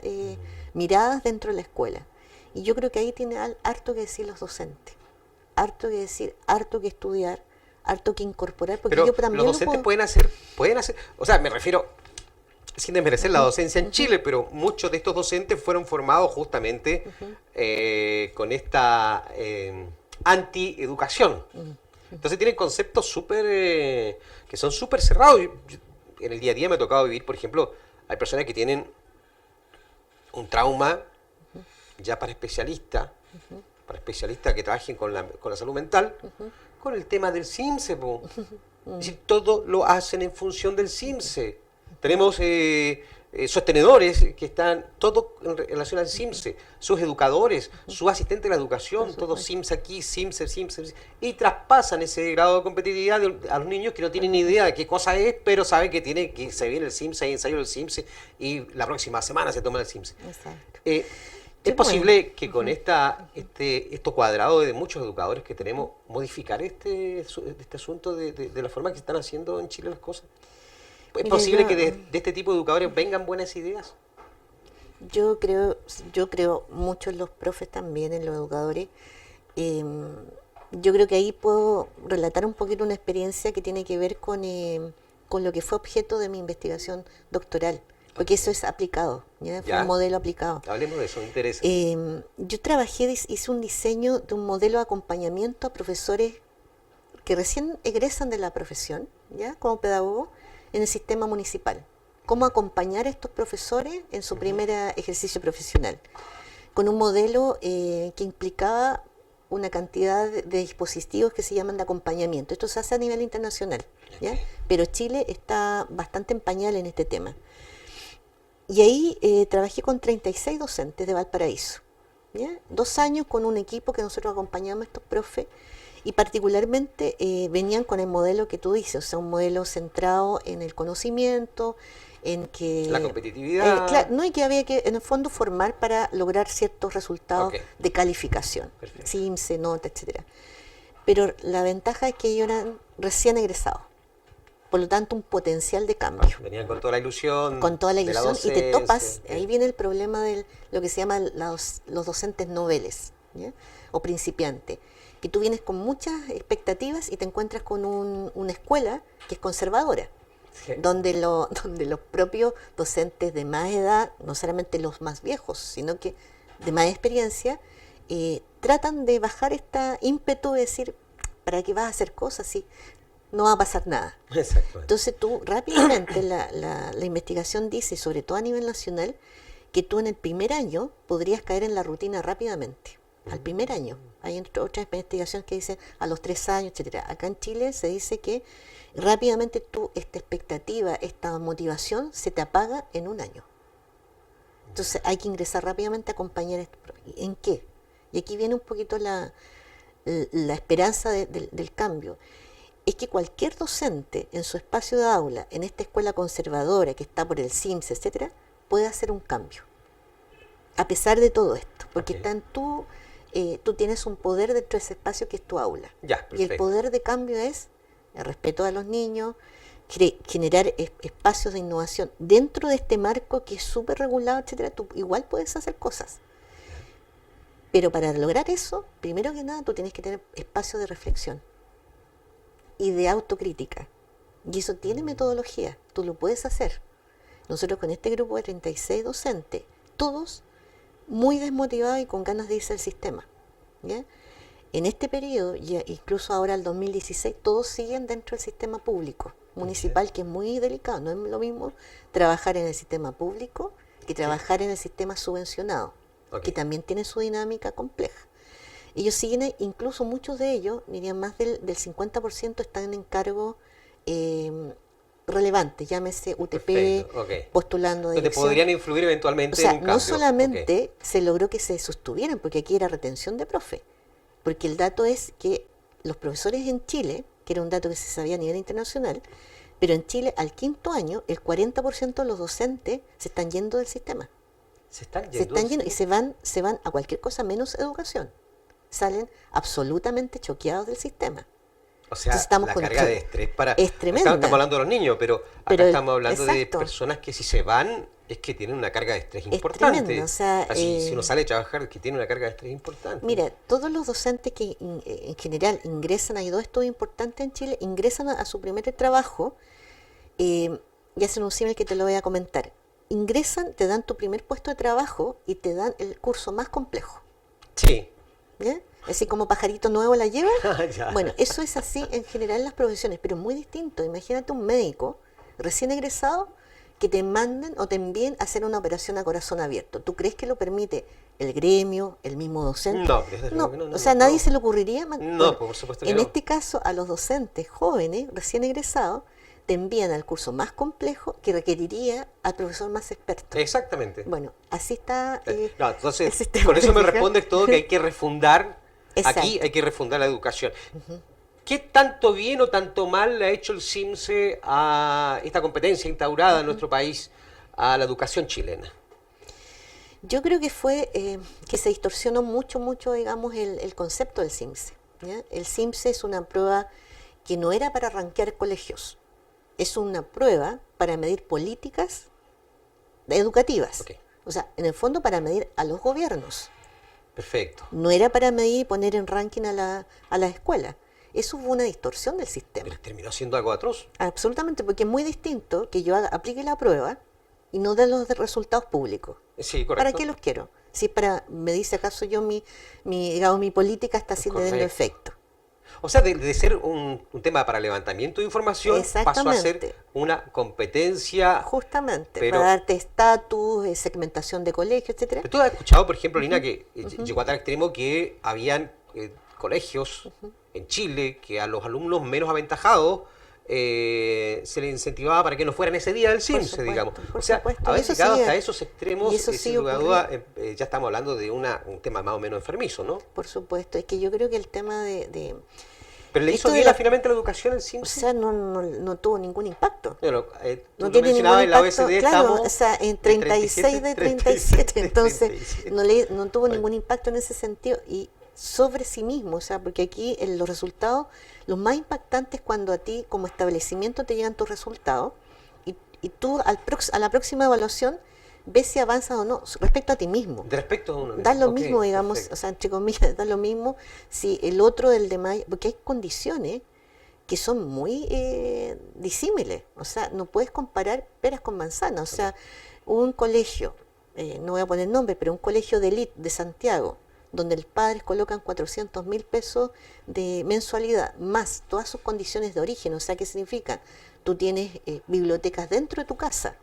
miradas dentro de la escuela. Y yo creo que ahí tiene harto que decir los docentes, harto que decir, harto que estudiar, harto que incorporar, porque Pero yo también los docentes pueden hacer, o sea, me refiero, sin desmerecer la docencia en Chile, pero muchos de estos docentes fueron formados justamente con esta anti-educación. Entonces tienen conceptos que son súper cerrados. En el día a día me ha tocado vivir, por ejemplo, hay personas que tienen un trauma ya para especialistas que trabajen con la salud mental, con el tema del CIMSE. Es decir, todo lo hacen en función del CIMSE. Tenemos sostenedores que están todo en relación al CIMSE, sus educadores, su asistente de la educación, todo CIMSE aquí, CIMSE, y traspasan ese grado de competitividad a los niños que no tienen ni idea de qué cosa es, pero saben que se viene el CIMSE, hay ensayo del CIMSE, y la próxima semana se toma el CIMSE. Exacto. ¿Es posible que con esto cuadrado de muchos educadores que tenemos, modificar este asunto de la forma que se están haciendo en Chile las cosas? ¿Es posible que de este tipo de educadores vengan buenas ideas? Yo creo mucho en los profes también, en los educadores. Yo creo que ahí puedo relatar un poquito una experiencia que tiene que ver con lo que fue objeto de mi investigación doctoral, porque eso es aplicado, ¿ya? Fue un modelo aplicado. Hablemos de eso, me interesa. Yo hice un diseño de un modelo de acompañamiento a profesores que recién egresan de la profesión, ¿ya? Como pedagogo, en el sistema municipal. Cómo acompañar a estos profesores en su primer ejercicio profesional. Con un modelo que implicaba una cantidad de dispositivos que se llaman de acompañamiento. Esto se hace a nivel internacional, ¿ya? Pero Chile está bastante en pañal en este tema. Y ahí trabajé con 36 docentes de Valparaíso, ¿ya? 2 años con un equipo que nosotros acompañamos a estos profes. Y particularmente venían con el modelo que tú dices, o sea, un modelo centrado en el conocimiento, en que... La competitividad. Claro, no, y que había que, en el fondo, formar para lograr ciertos resultados de calificación, CIMSE, nota, etcétera. Pero la ventaja es que ellos eran recién egresados, por lo tanto, un potencial de cambio. Venían con toda la ilusión. Con toda la ilusión, y te topas, ahí viene el problema de lo que se llama los docentes noveles, ¿ya? O principiantes. Que tú vienes con muchas expectativas y te encuentras con una escuela que es conservadora, donde los propios docentes de más edad, no solamente los más viejos, sino que de más experiencia, tratan de bajar este ímpetu de decir, ¿para qué vas a hacer cosas si no va a pasar nada? Entonces tú rápidamente, la investigación dice, sobre todo a nivel nacional, que tú en el primer año podrías caer en la rutina rápidamente. Al primer año. Hay otras investigaciones que dicen a los 3 años, etcétera. Acá en Chile se dice que rápidamente esta expectativa, esta motivación se te apaga en 1 año. Entonces hay que ingresar rápidamente a acompañar. ¿En qué? Y aquí viene un poquito la esperanza del cambio. Es que cualquier docente en su espacio de aula, en esta escuela conservadora que está por el CIMSE, etcétera, puede hacer un cambio. A pesar de todo esto. Porque está en tú tienes un poder dentro de ese espacio que es tu aula. Y el poder de cambio es el respeto a los niños, generar espacios de innovación. Dentro de este marco que es súper regulado, etcétera, tú igual puedes hacer cosas. Pero para lograr eso, primero que nada, tú tienes que tener espacios de reflexión y de autocrítica. Y eso tiene metodología, tú lo puedes hacer. Nosotros con este grupo de 36 docentes, todos muy desmotivados y con ganas de irse al sistema, ¿ya? En este periodo, incluso ahora el 2016, todos siguen dentro del sistema público municipal, que es muy delicado. No es lo mismo trabajar en el sistema público que trabajar en el sistema subvencionado, que también tiene su dinámica compleja. Ellos siguen, incluso muchos de ellos, dirían más del 50% están en cargos relevantes, llámese UTP, postulando de elección. Podrían influir eventualmente en un cambio. No solamente se logró que se sostuvieran, porque aquí era retención de profe, porque el dato es que los profesores en Chile, que era un dato que se sabía a nivel internacional, pero en Chile al 5.º año el 40% de los docentes se están yendo del sistema. Se están yendo y se van a cualquier cosa menos educación. Salen absolutamente choqueados del sistema. O sea, Entonces estamos la con carga de estrés para... es tremenda. Estamos hablando de los niños, pero acá Pero estamos hablando de exacto, personas que si se van es que tienen una carga de estrés es importante. tremendo. O sea, Si uno sale a trabajar es que tiene una carga de estrés importante. mira, todos los docentes que en general ingresan a dos estudios importantes en Chile, ingresan a su primer trabajo y hacen un símil que te lo voy a comentar. Ingresan, te dan tu primer puesto de trabajo y te dan el curso más complejo. Sí. ¿Ya? Así como pajarito nuevo la lleva. Ya. Bueno, eso es así en general en las profesiones, pero muy distinto. Imagínate un médico recién egresado que te manden o te envíen a hacer una operación a corazón abierto. ¿Tú crees que lo permite el gremio, el mismo docente? No, desde luego No, que no, o sea, no, nadie no. se le ocurriría. No, por supuesto que en no. este caso, a los docentes jóvenes, recién egresados, te envían al curso más complejo que requeriría al profesor más experto. Exactamente. Bueno, así está No, el entonces, sistema. con eso me ¿Te fijas? respondes todo que hay que refundar, Exacto. aquí hay que refundar la educación. ¿Qué tanto bien o tanto mal le ha hecho el CIMSE a esta competencia instaurada en nuestro país a la educación chilena? Yo creo que fue que se distorsionó mucho, digamos, el concepto del CIMSE. ¿Ya? El CIMSE es una prueba que no era para rankear colegios, es una prueba para medir políticas educativas. Ok, O sea, en el fondo para medir a los gobiernos. perfecto. No era para medir y poner en ranking a la escuela. Eso fue una distorsión del sistema. Pero terminó siendo algo atroz. Absolutamente, porque es muy distinto que yo aplique la prueba y no dé los resultados públicos. Sí, ¿Para correcto. qué los quiero? Si es para, me dice acaso yo digamos, mi política está haciendo Correcto. efecto. O sea, de ser un tema para levantamiento de información, pasó a ser Exactamente. una competencia. Justamente, Pero, para darte estatus, segmentación de colegio, etcétera. ¿tú has escuchado, por ejemplo, Lina, que llegó a tal extremo que habían colegios en Chile que a los alumnos menos aventajados se les incentivaba para que no fueran ese día del CIMSE, supuesto, digamos? por O sea, supuesto. haber Y eso llegado sigue- hasta esos extremos, y eso sin sigue lugar a ocurriendo. dudas, ya estamos hablando de un tema más o menos enfermizo, ¿no? Por supuesto, es que yo creo que el tema Pero le hizo esto de bien la- finalmente la educación el o CIMSE. sea, no tuvo ningún impacto. Bueno, No tú lo tiene ningún mencionabas en la impacto, OECD, claro, estamos o sea, en 36 de 37, entonces no tuvo ningún impacto en ese sentido y sobre sí mismo, o sea, porque aquí los resultados, los más impactantes cuando a ti como establecimiento te llegan tus resultados y tú a la próxima evaluación ves si avanzas o no respecto a ti mismo. De respecto a uno Da mismo. lo Ok, mismo, digamos, perfecto. o sea, entre comillas, da lo mismo si el otro del demás, porque hay condiciones que son muy disímiles, o sea, no puedes comparar peras con manzanas, o sea, un colegio, no voy a poner nombre, pero un colegio de élite de Santiago, donde los padres colocan 400.000 pesos de mensualidad, más todas sus condiciones de origen, o sea, ¿qué significa? Tú tienes bibliotecas dentro de tu casa,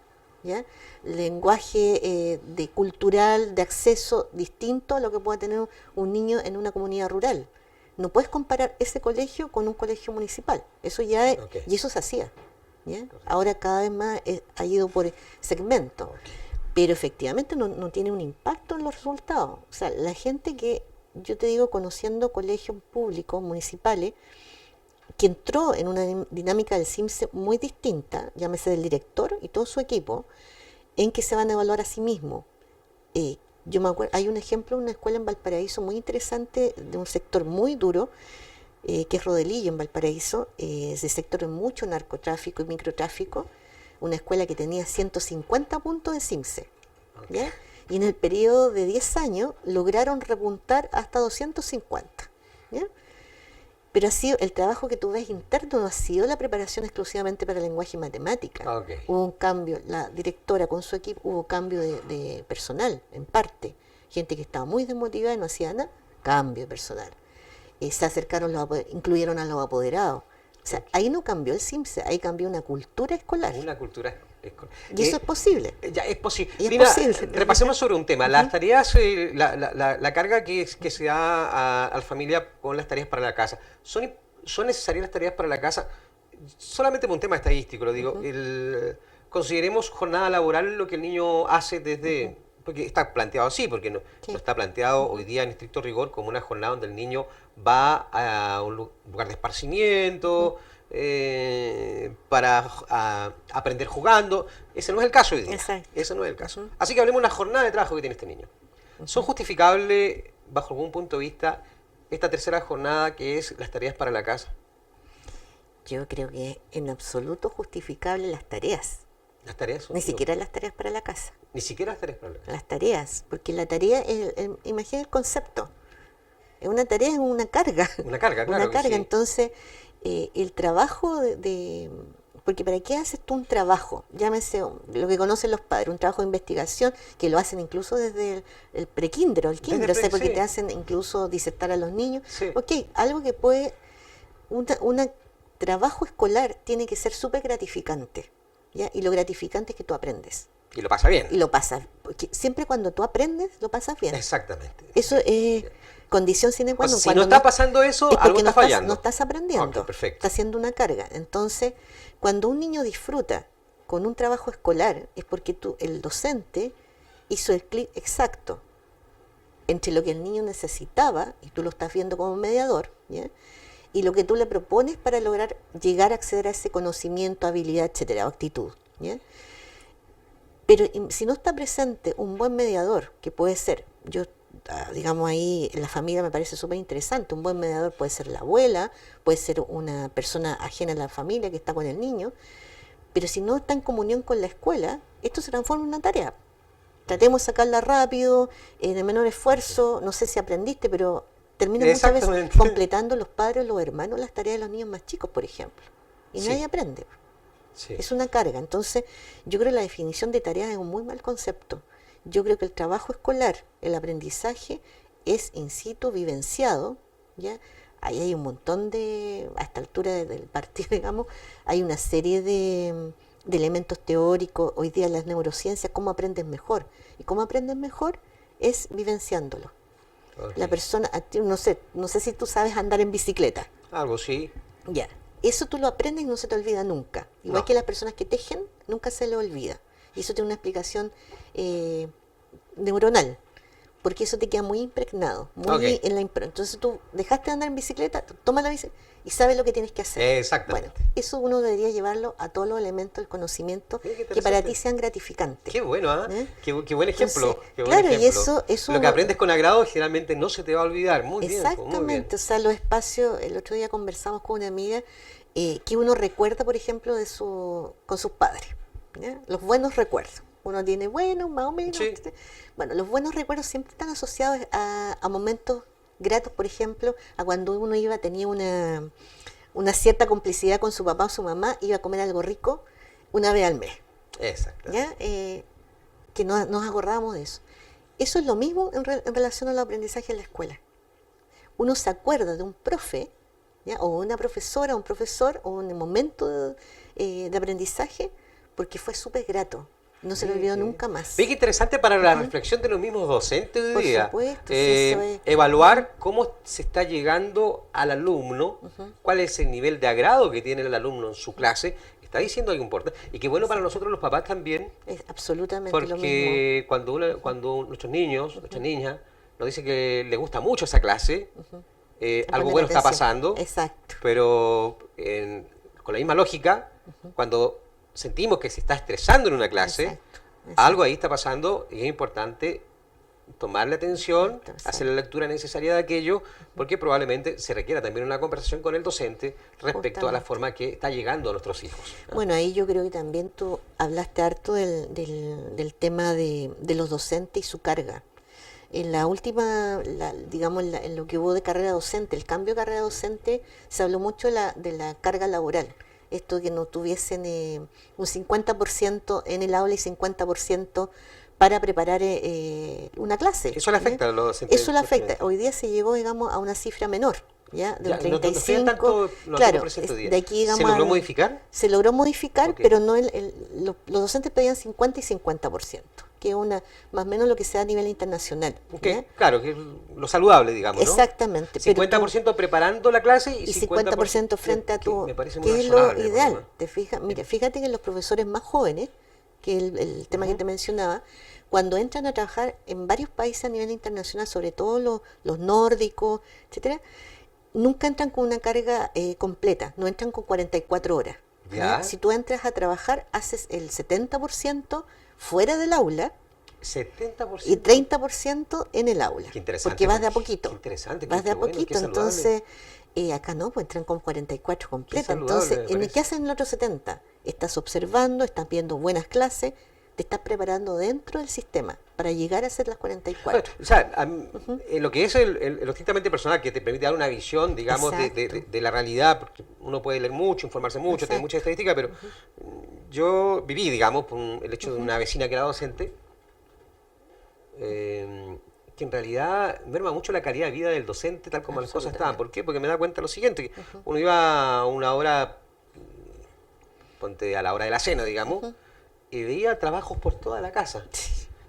¿ya? Lenguaje de cultural, de acceso distinto a lo que pueda tener un niño en una comunidad rural. No puedes comparar ese colegio con un colegio municipal. Eso ya es, Ok. y eso se hacía. ¿Ya? Ahora cada vez más ha ido por segmento. Ok. Pero efectivamente no tiene un impacto en los resultados. O sea, la gente que, yo te digo, conociendo colegios públicos, municipales, que entró en una dinámica del CIMSE muy distinta, llámese del director y todo su equipo, en que se van a evaluar a sí mismos. Yo me acuerdo, hay un ejemplo, una escuela en Valparaíso muy interesante, de un sector muy duro, que es Rodelillo en Valparaíso, es de sector de mucho narcotráfico y microtráfico, una escuela que tenía 150 puntos de CIMSE. ¿Ya? Y en el periodo de 10 años lograron repuntar hasta 250. ¿Ya? Pero ha sido el trabajo que tú ves interno, no ha sido la preparación exclusivamente para lenguaje y matemática. Ok. Hubo un cambio, la directora con su equipo, hubo cambio de personal, en parte. Gente que estaba muy desmotivada y no hacía nada, cambio de personal. Se acercaron, incluyeron a los apoderados. O sea, ahí no cambió el CIMSE, ahí cambió una cultura escolar. Una cultura escolar. Y eso es posible. Ya es posible. Y es Mira, posible. repasemos sobre un tema. Las tareas, la carga que se da a la familia con las tareas para la casa. ¿Son necesarias las tareas para la casa? Solamente por un tema estadístico, lo digo. Consideremos jornada laboral lo que el niño hace desde... Porque está planteado así, porque no está planteado hoy día en estricto rigor como una jornada donde el niño va a un lugar de esparcimiento, para aprender jugando. Ese no es el caso hoy día. Exacto. Ese no es el caso. Así que hablemos de la jornada de trabajo que tiene este niño. ¿Son justificables, bajo algún punto de vista, esta tercera jornada que es las tareas para la casa? Yo creo que es en absoluto justificable las tareas, Las tareas son... ni siquiera las tareas para la casa, Ni siquiera las tareas para la casa. las tareas, porque la tarea, imagina el concepto, una tarea es una carga, Una carga, claro una que carga, sí. entonces el trabajo porque ¿para qué haces tú un trabajo? Llámese lo que conocen los padres, un trabajo de investigación, que lo hacen incluso desde el prekinder o el Desde kinder, o sea, porque sí. te hacen incluso disertar a los niños. Sí. Ok, algo que puede, un trabajo escolar tiene que ser súper gratificante, ¿ya? Y lo gratificante es que tú aprendes. Y lo pasa bien. Y lo pasas, porque siempre cuando tú aprendes, lo pasas bien. Exactamente. Eso es condición sine qua O sea, non. si no Cuando está pasando eso, es algo porque está fallando. no estás aprendiendo, Ok, perfecto. está haciendo una carga. Entonces, cuando un niño disfruta con un trabajo escolar, es porque el docente hizo el clic exacto entre lo que el niño necesitaba, y tú lo estás viendo como mediador, ¿ya? Y lo que tú le propones para lograr llegar a acceder a ese conocimiento, habilidad, etcétera, o actitud, ¿ya? Pero si no está presente un buen mediador, que puede ser, digamos ahí, en la familia me parece súper interesante, un buen mediador puede ser la abuela, puede ser una persona ajena a la familia que está con el niño, pero si no está en comunión con la escuela, esto se transforma en una tarea. Tratemos de sacarla rápido, de menor esfuerzo, no sé si aprendiste, pero terminan muchas veces Exactamente. completando los padres o los hermanos las tareas de los niños más chicos, por ejemplo, y Sí. nadie aprende. Sí. Es una carga. Entonces, yo creo que la definición de tarea es un muy mal concepto. Yo creo que el trabajo escolar, el aprendizaje, es in situ, vivenciado, ¿ya? Ahí hay un montón a esta altura del partido, digamos, hay una serie de elementos teóricos. Hoy día las neurociencias, ¿cómo aprendes mejor? Y cómo aprendes mejor es vivenciándolo. Ok. La persona, no sé si tú sabes andar en bicicleta. Algo sí. Ya, eso tú lo aprendes y no se te olvida nunca. Igual No. que las personas que tejen, nunca se le olvida. Y eso tiene una explicación eh, neuronal, porque eso te queda muy impregnado, muy Ok. en la impronta. Entonces tú dejaste de andar en bicicleta, tomas la bicicleta y sabes lo que tienes que hacer. Exactamente. Bueno, eso uno debería llevarlo a todos los elementos del conocimiento Mira qué que para interesante. ti sean gratificantes. Qué bueno, ¿ah? ¿Eh? Qué buen ejemplo. Entonces, Qué buen claro, y ejemplo. eso Lo que uno- aprendes con agrado generalmente no se te va a olvidar. Muy bien, pues, muy bien. Exactamente, o sea, los espacios, el otro día conversamos con una amiga que uno recuerda, por ejemplo, con sus padres, ¿ya? Los buenos recuerdos. Uno tiene buenos, más o menos. Sí. Bueno, los buenos recuerdos siempre están asociados a momentos gratos, por ejemplo, a cuando uno tenía una cierta complicidad con su papá o su mamá, iba a comer algo rico una vez al mes, Exacto. ¿ya? Que nos acordábamos de eso. Eso es lo mismo en relación al aprendizaje en la escuela. Uno se acuerda de un profe, ¿ya? O una profesora, un profesor, o un momento de aprendizaje, porque fue súper grato. No se lo olvidó nunca más. Ve qué interesante para la reflexión de los mismos docentes hoy Por día. supuesto, sí, eso es. Evaluar cómo se está llegando al alumno, cuál es el nivel de agrado que tiene el alumno en su clase. Está diciendo algo importante. Y qué bueno para nosotros los papás también, Es absolutamente lo mismo. porque cuando nuestros niños, nuestras niñas, nos dicen que les gusta mucho esa clase, algo Poner bueno está atención. pasando, Exacto. pero con la misma lógica, cuando sentimos que se está estresando en una clase, Exacto. algo ahí está pasando y es importante tomarle atención, Exacto. hacer la lectura necesaria de aquello, porque probablemente se requiera también una conversación con el docente respecto a la Justamente. forma que está llegando a nuestros hijos. Bueno, ahí yo creo que también tú hablaste harto del tema de los docentes y su carga. En la última, digamos, en lo que hubo de carrera docente, el cambio de carrera docente, se habló mucho de la carga laboral. Esto de que no tuviesen un 50% en el aula y 50% para preparar una clase. Eso le afecta a los docentes. Eso le afecta. Hoy día se llegó, digamos, a una cifra menor, ¿ya? De Ya, un 35. no estoy tanto, no claro, tengo presente hoy día. de aquí, digamos, ¿Se logró modificar? Se logró modificar, Ok. pero no los docentes pedían 50 y 50%, que es más o menos lo que se da a nivel internacional. Que, ¿ya? claro, que es lo saludable, digamos, ¿no? Exactamente. pero 50% preparando la clase y 50% frente a tu... me parece muy que es lo razonable, ideal. ¿no? ¿Te fijas? Mira, fíjate que los profesores más jóvenes, que el tema que te mencionaba, cuando entran a trabajar en varios países a nivel internacional, sobre todo los nórdicos, etcétera, nunca entran con una carga completa, no entran con 44 horas. Ya. Si tú entras a trabajar, haces el 70% fuera del aula, y 30% en el aula. Qué interesante. Porque vas de a poquito. Qué interesante. Vas de a bueno, poquito. Entonces, acá no, pues entran con 44 completas. Entonces, ¿qué hacen el otro 70? Estás observando, estás viendo buenas clases, te estás preparando dentro del sistema para llegar a hacer las 44. O sea, lo que es lo estrictamente personal, que te permite dar una visión, digamos, de la realidad, porque uno puede leer mucho, informarse mucho, tener mucha estadística, pero yo viví, digamos, por el hecho de una vecina que era docente, que en realidad merma mucho la calidad de vida del docente tal como las cosas estaban. ¿Por qué? Porque me da cuenta lo siguiente, que uno iba a una hora, ponte a la hora de la cena, digamos, y veía trabajos por toda la casa.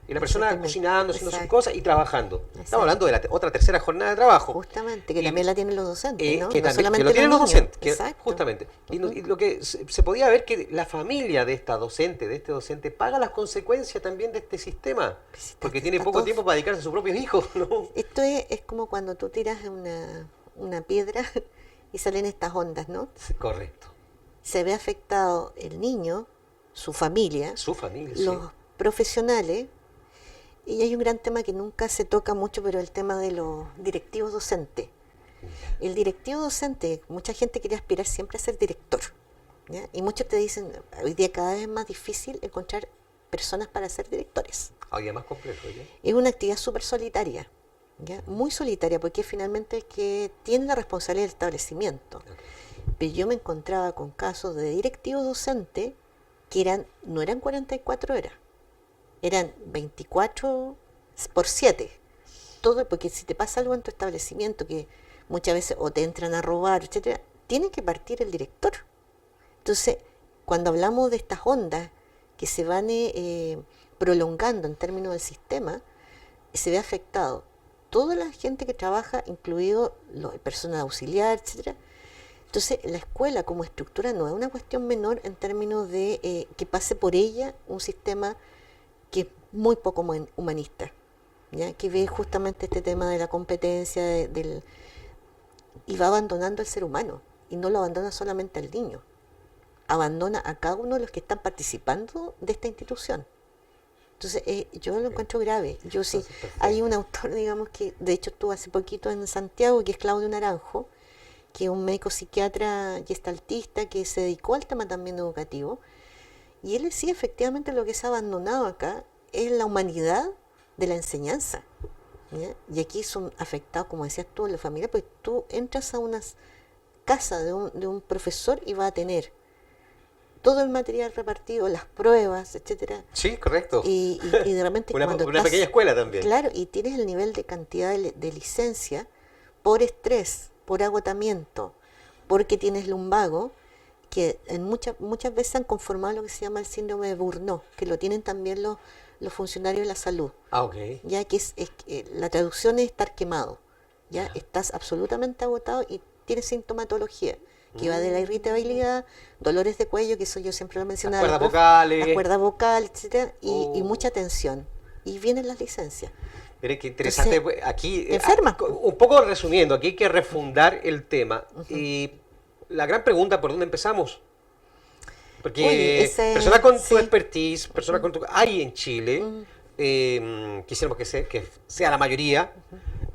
Y la persona cocinando, haciendo sus cosas y trabajando. Estamos hablando de la otra tercera jornada de trabajo. Justamente, que también la tienen los docentes, ¿no? Que, no también, que lo tienen los docentes, justamente. Y lo que se podía ver que la familia de esta docente, de este docente, paga las consecuencias también de este sistema. Porque tiene poco tiempo para dedicarse a sus propios hijos, ¿no? Esto es como cuando tú tiras una piedra y salen estas ondas, ¿no? Correcto. Se ve afectado el niño, su familia, los profesionales. Y hay un gran tema que nunca se toca mucho, pero el tema de los directivos docentes. El directivo docente, mucha gente quiere aspirar siempre a ser director, ¿ya? Y muchos te dicen, hoy día cada vez es más difícil encontrar personas para ser directores. Hoy día más complejo, ¿ya? Es una actividad súper solitaria, ¿ya? Muy solitaria, porque es finalmente el que tiene la responsabilidad del establecimiento. Pero yo me encontraba con casos de directivos docentes que no eran 44 horas. Eran 24/7. Todo, porque si te pasa algo en tu establecimiento, que muchas veces o te entran a robar, etcétera, tiene que partir el director. Entonces, cuando hablamos de estas ondas que se van prolongando en términos del sistema, se ve afectado toda la gente que trabaja, incluido el personal auxiliar, etcétera. Entonces, la escuela como estructura no es una cuestión menor en términos de que pase por ella un sistema que es muy poco humanista, ¿ya? Que ve justamente este tema de la competencia, y va abandonando al ser humano, y no lo abandona solamente al niño, abandona a cada uno de los que están participando de esta institución. Entonces, yo lo encuentro grave. Hay un autor, digamos, que de hecho estuvo hace poquito en Santiago, que es Claudio Naranjo, que es un médico psiquiatra gestaltista que se dedicó al tema también educativo. Y él decía, efectivamente, lo que se ha abandonado acá es la humanidad de la enseñanza, ¿ya? Y aquí son afectados, como decías tú, en la familia, pues tú entras a una casa de un profesor y va a tener todo el material repartido, las pruebas, etcétera. Sí, correcto. Y de repente una pequeña escuela también. Claro, y tienes el nivel de cantidad de licencia por estrés, por agotamiento, porque tienes lumbago, que muchas veces han conformado lo que se llama el síndrome de Burnout, que lo tienen también los funcionarios de la salud. Ya que la traducción es estar quemado. Ya estás absolutamente agotado y tienes sintomatología que va de la irritabilidad, dolores de cuello, que eso yo siempre lo mencionaba, las cuerdas vocales, etcétera, y mucha tensión. Y vienen las licencias. Mire qué interesante. Entonces, aquí, enferma. Un poco resumiendo, aquí hay que refundar el tema. Y la gran pregunta, ¿por dónde empezamos? Porque personas con tu expertise, personas con tu... Hay en Chile, quisiéramos que sea la mayoría,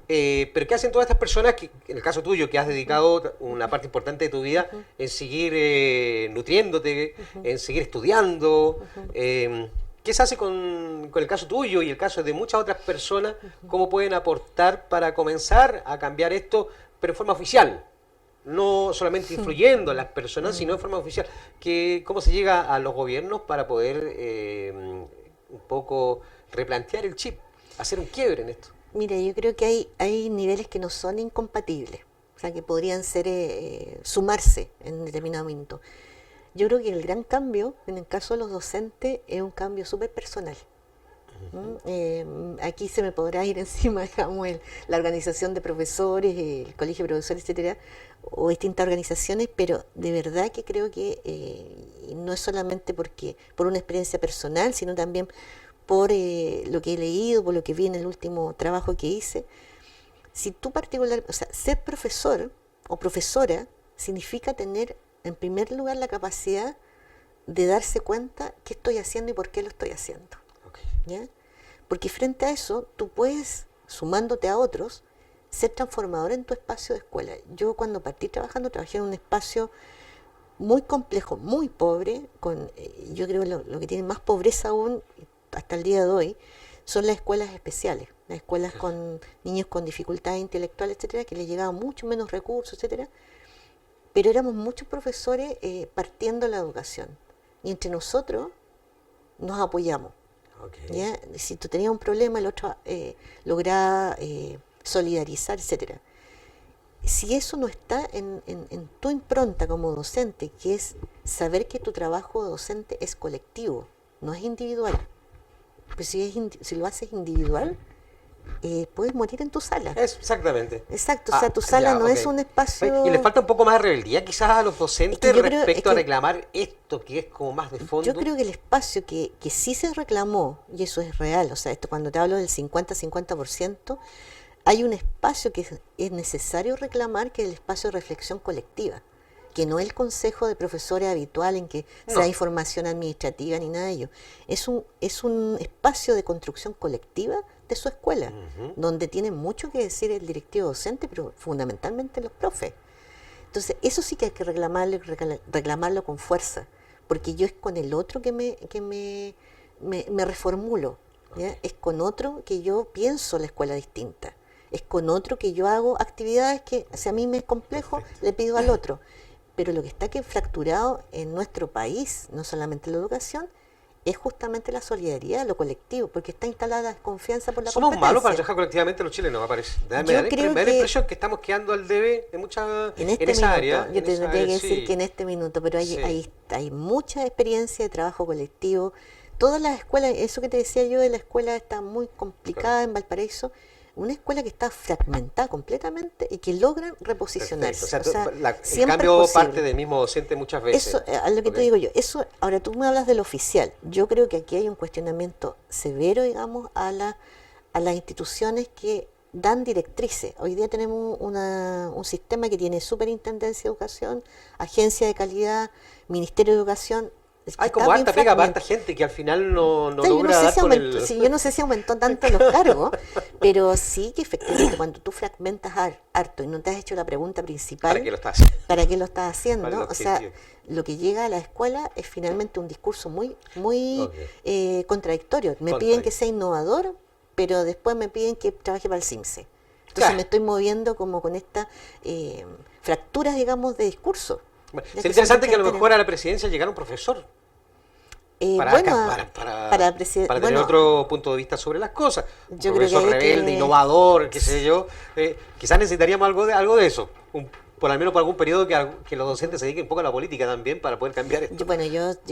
pero ¿qué hacen todas estas personas, que en el caso tuyo, que has dedicado una parte importante de tu vida en seguir nutriéndote, en seguir estudiando? ¿Qué se hace con el caso tuyo y el caso de muchas otras personas? ¿Cómo pueden aportar para comenzar a cambiar esto, pero en forma oficial? No solamente influyendo a las personas, sino en forma oficial. ¿Cómo se llega a los gobiernos para poder un poco replantear el chip, hacer un quiebre en esto? Mira, yo creo que hay niveles que no son incompatibles, o sea, que podrían ser sumarse en determinado momento. Yo creo que el gran cambio, en el caso de los docentes, es un cambio súper personal. Aquí se me podrá ir encima, digamos, la organización de profesores, el colegio de profesores, etcétera, o distintas organizaciones, pero de verdad que creo que no es solamente por una experiencia personal, sino también por lo que he leído, por lo que vi en el último trabajo que hice. Si tú ser profesor o profesora significa tener, en primer lugar, la capacidad de darse cuenta qué estoy haciendo y por qué lo estoy haciendo. ¿Ya? Porque frente a eso, tú puedes, sumándote a otros, ser transformador en tu espacio de escuela. Yo cuando partí trabajando, trabajé en un espacio muy complejo, muy pobre, yo creo que lo que tiene más pobreza aún, hasta el día de hoy, son las escuelas especiales, las escuelas con niños con dificultades intelectuales, etcétera, que les llegaban mucho menos recursos, etcétera, pero éramos muchos profesores partiendo la educación, y entre nosotros nos apoyamos. Okay. ¿Ya? Si tú tenías un problema, el otro lograba solidarizar, etcétera. Si eso no está en tu impronta como docente, que es saber que tu trabajo docente es colectivo, no es individual. Pero si lo haces individual, puedes morir en tu sala. Exactamente. Exacto, o sea, tu sala no es un espacio... Y le falta un poco más de rebeldía quizás a los docentes creo, respecto a reclamar esto que es como más de fondo. Yo creo que el espacio que sí se reclamó, y eso es real, o sea, esto cuando te hablo del 50-50%, hay un espacio que es necesario reclamar, que es el espacio de reflexión colectiva, que no es el consejo de profesores habitual en que sea información administrativa ni nada de ello. Es un espacio de construcción colectiva de su escuela, donde tiene mucho que decir el directivo docente, pero fundamentalmente los profes. Entonces, eso sí que hay que reclamarlo con fuerza, porque yo es con el otro que me reformulo, ¿ya? Es con otro que yo pienso la escuela distinta. Es con otro que yo hago actividades que, si a mí me es complejo, le pido al otro. Pero lo que está fracturado en nuestro país, no solamente la educación, es justamente la solidaridad, lo colectivo, porque está instalada la desconfianza por la competencia. Somos malos para trabajar colectivamente los chilenos, me parece. Me da la impresión que estamos quedando al debe de mucha en esa área. Yo tendría que decir sí. que en este minuto, pero hay mucha experiencia de trabajo colectivo. Todas las escuelas, eso que te decía yo de la escuela está muy complicada en Valparaíso, una escuela que está fragmentada completamente y que logran reposicionarse. O sea, el cambio parte del mismo docente muchas veces. Eso es lo que te digo yo. Eso, ahora tú me hablas del oficial. Yo creo que aquí hay un cuestionamiento severo, digamos, a las instituciones que dan directrices. Hoy día tenemos un sistema que tiene Superintendencia de Educación, Agencia de Calidad, Ministerio de Educación. Hay como harta pega para harta gente que al final no logra dar con el... Sí, yo no sé si aumentó tanto los cargos, pero sí que efectivamente cuando tú fragmentas harto y no te has hecho la pregunta principal... ¿Para qué lo estás haciendo? ¿Para qué lo estás haciendo? O sea, lo que llega a la escuela es finalmente un discurso muy contradictorio. Me piden que sea innovador, pero después me piden que trabaje para el CIMSE. Entonces me estoy moviendo como con estas fracturas, digamos, de discurso. Bueno, es interesante que a lo mejor a la presidencia llegara un profesor para tener otro punto de vista sobre las cosas. Un profesor rebelde, innovador, qué sé yo. Quizás necesitaríamos algo de eso. Por al menos por algún periodo que los docentes se dediquen un poco a la política también para poder cambiar esto. Yo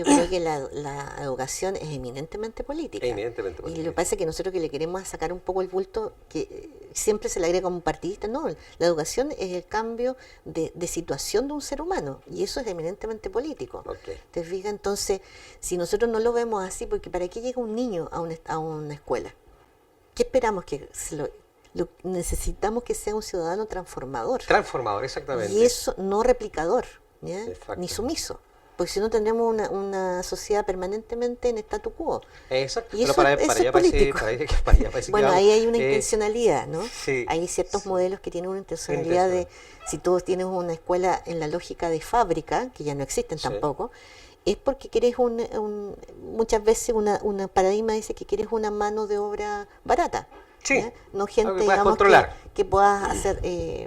creo que la educación es eminentemente política. Eminentemente política. Y lo que pasa es que nosotros que le queremos sacar un poco el bulto, que siempre se le agrega como partidista, no, la educación es el cambio de situación de un ser humano y eso es eminentemente político. ¿Te fijas? Entonces, si nosotros no lo vemos así, porque ¿para qué llega un niño a una escuela? ¿Qué esperamos que necesitamos que sea un ciudadano transformador. Transformador, exactamente. Y eso, no replicador, ¿ya? Ni sumiso. Porque si no tendremos una sociedad permanentemente en statu quo. Exacto. Y eso, para es político. Bueno, ahí hay una intencionalidad, ¿no? Sí, hay ciertos modelos que tienen una intencionalidad de, si tú tienes una escuela en la lógica de fábrica, que ya no existen tampoco, es porque quieres muchas veces una paradigma dice que quieres una mano de obra barata. Sí, no gente, digamos, que puedas hacer,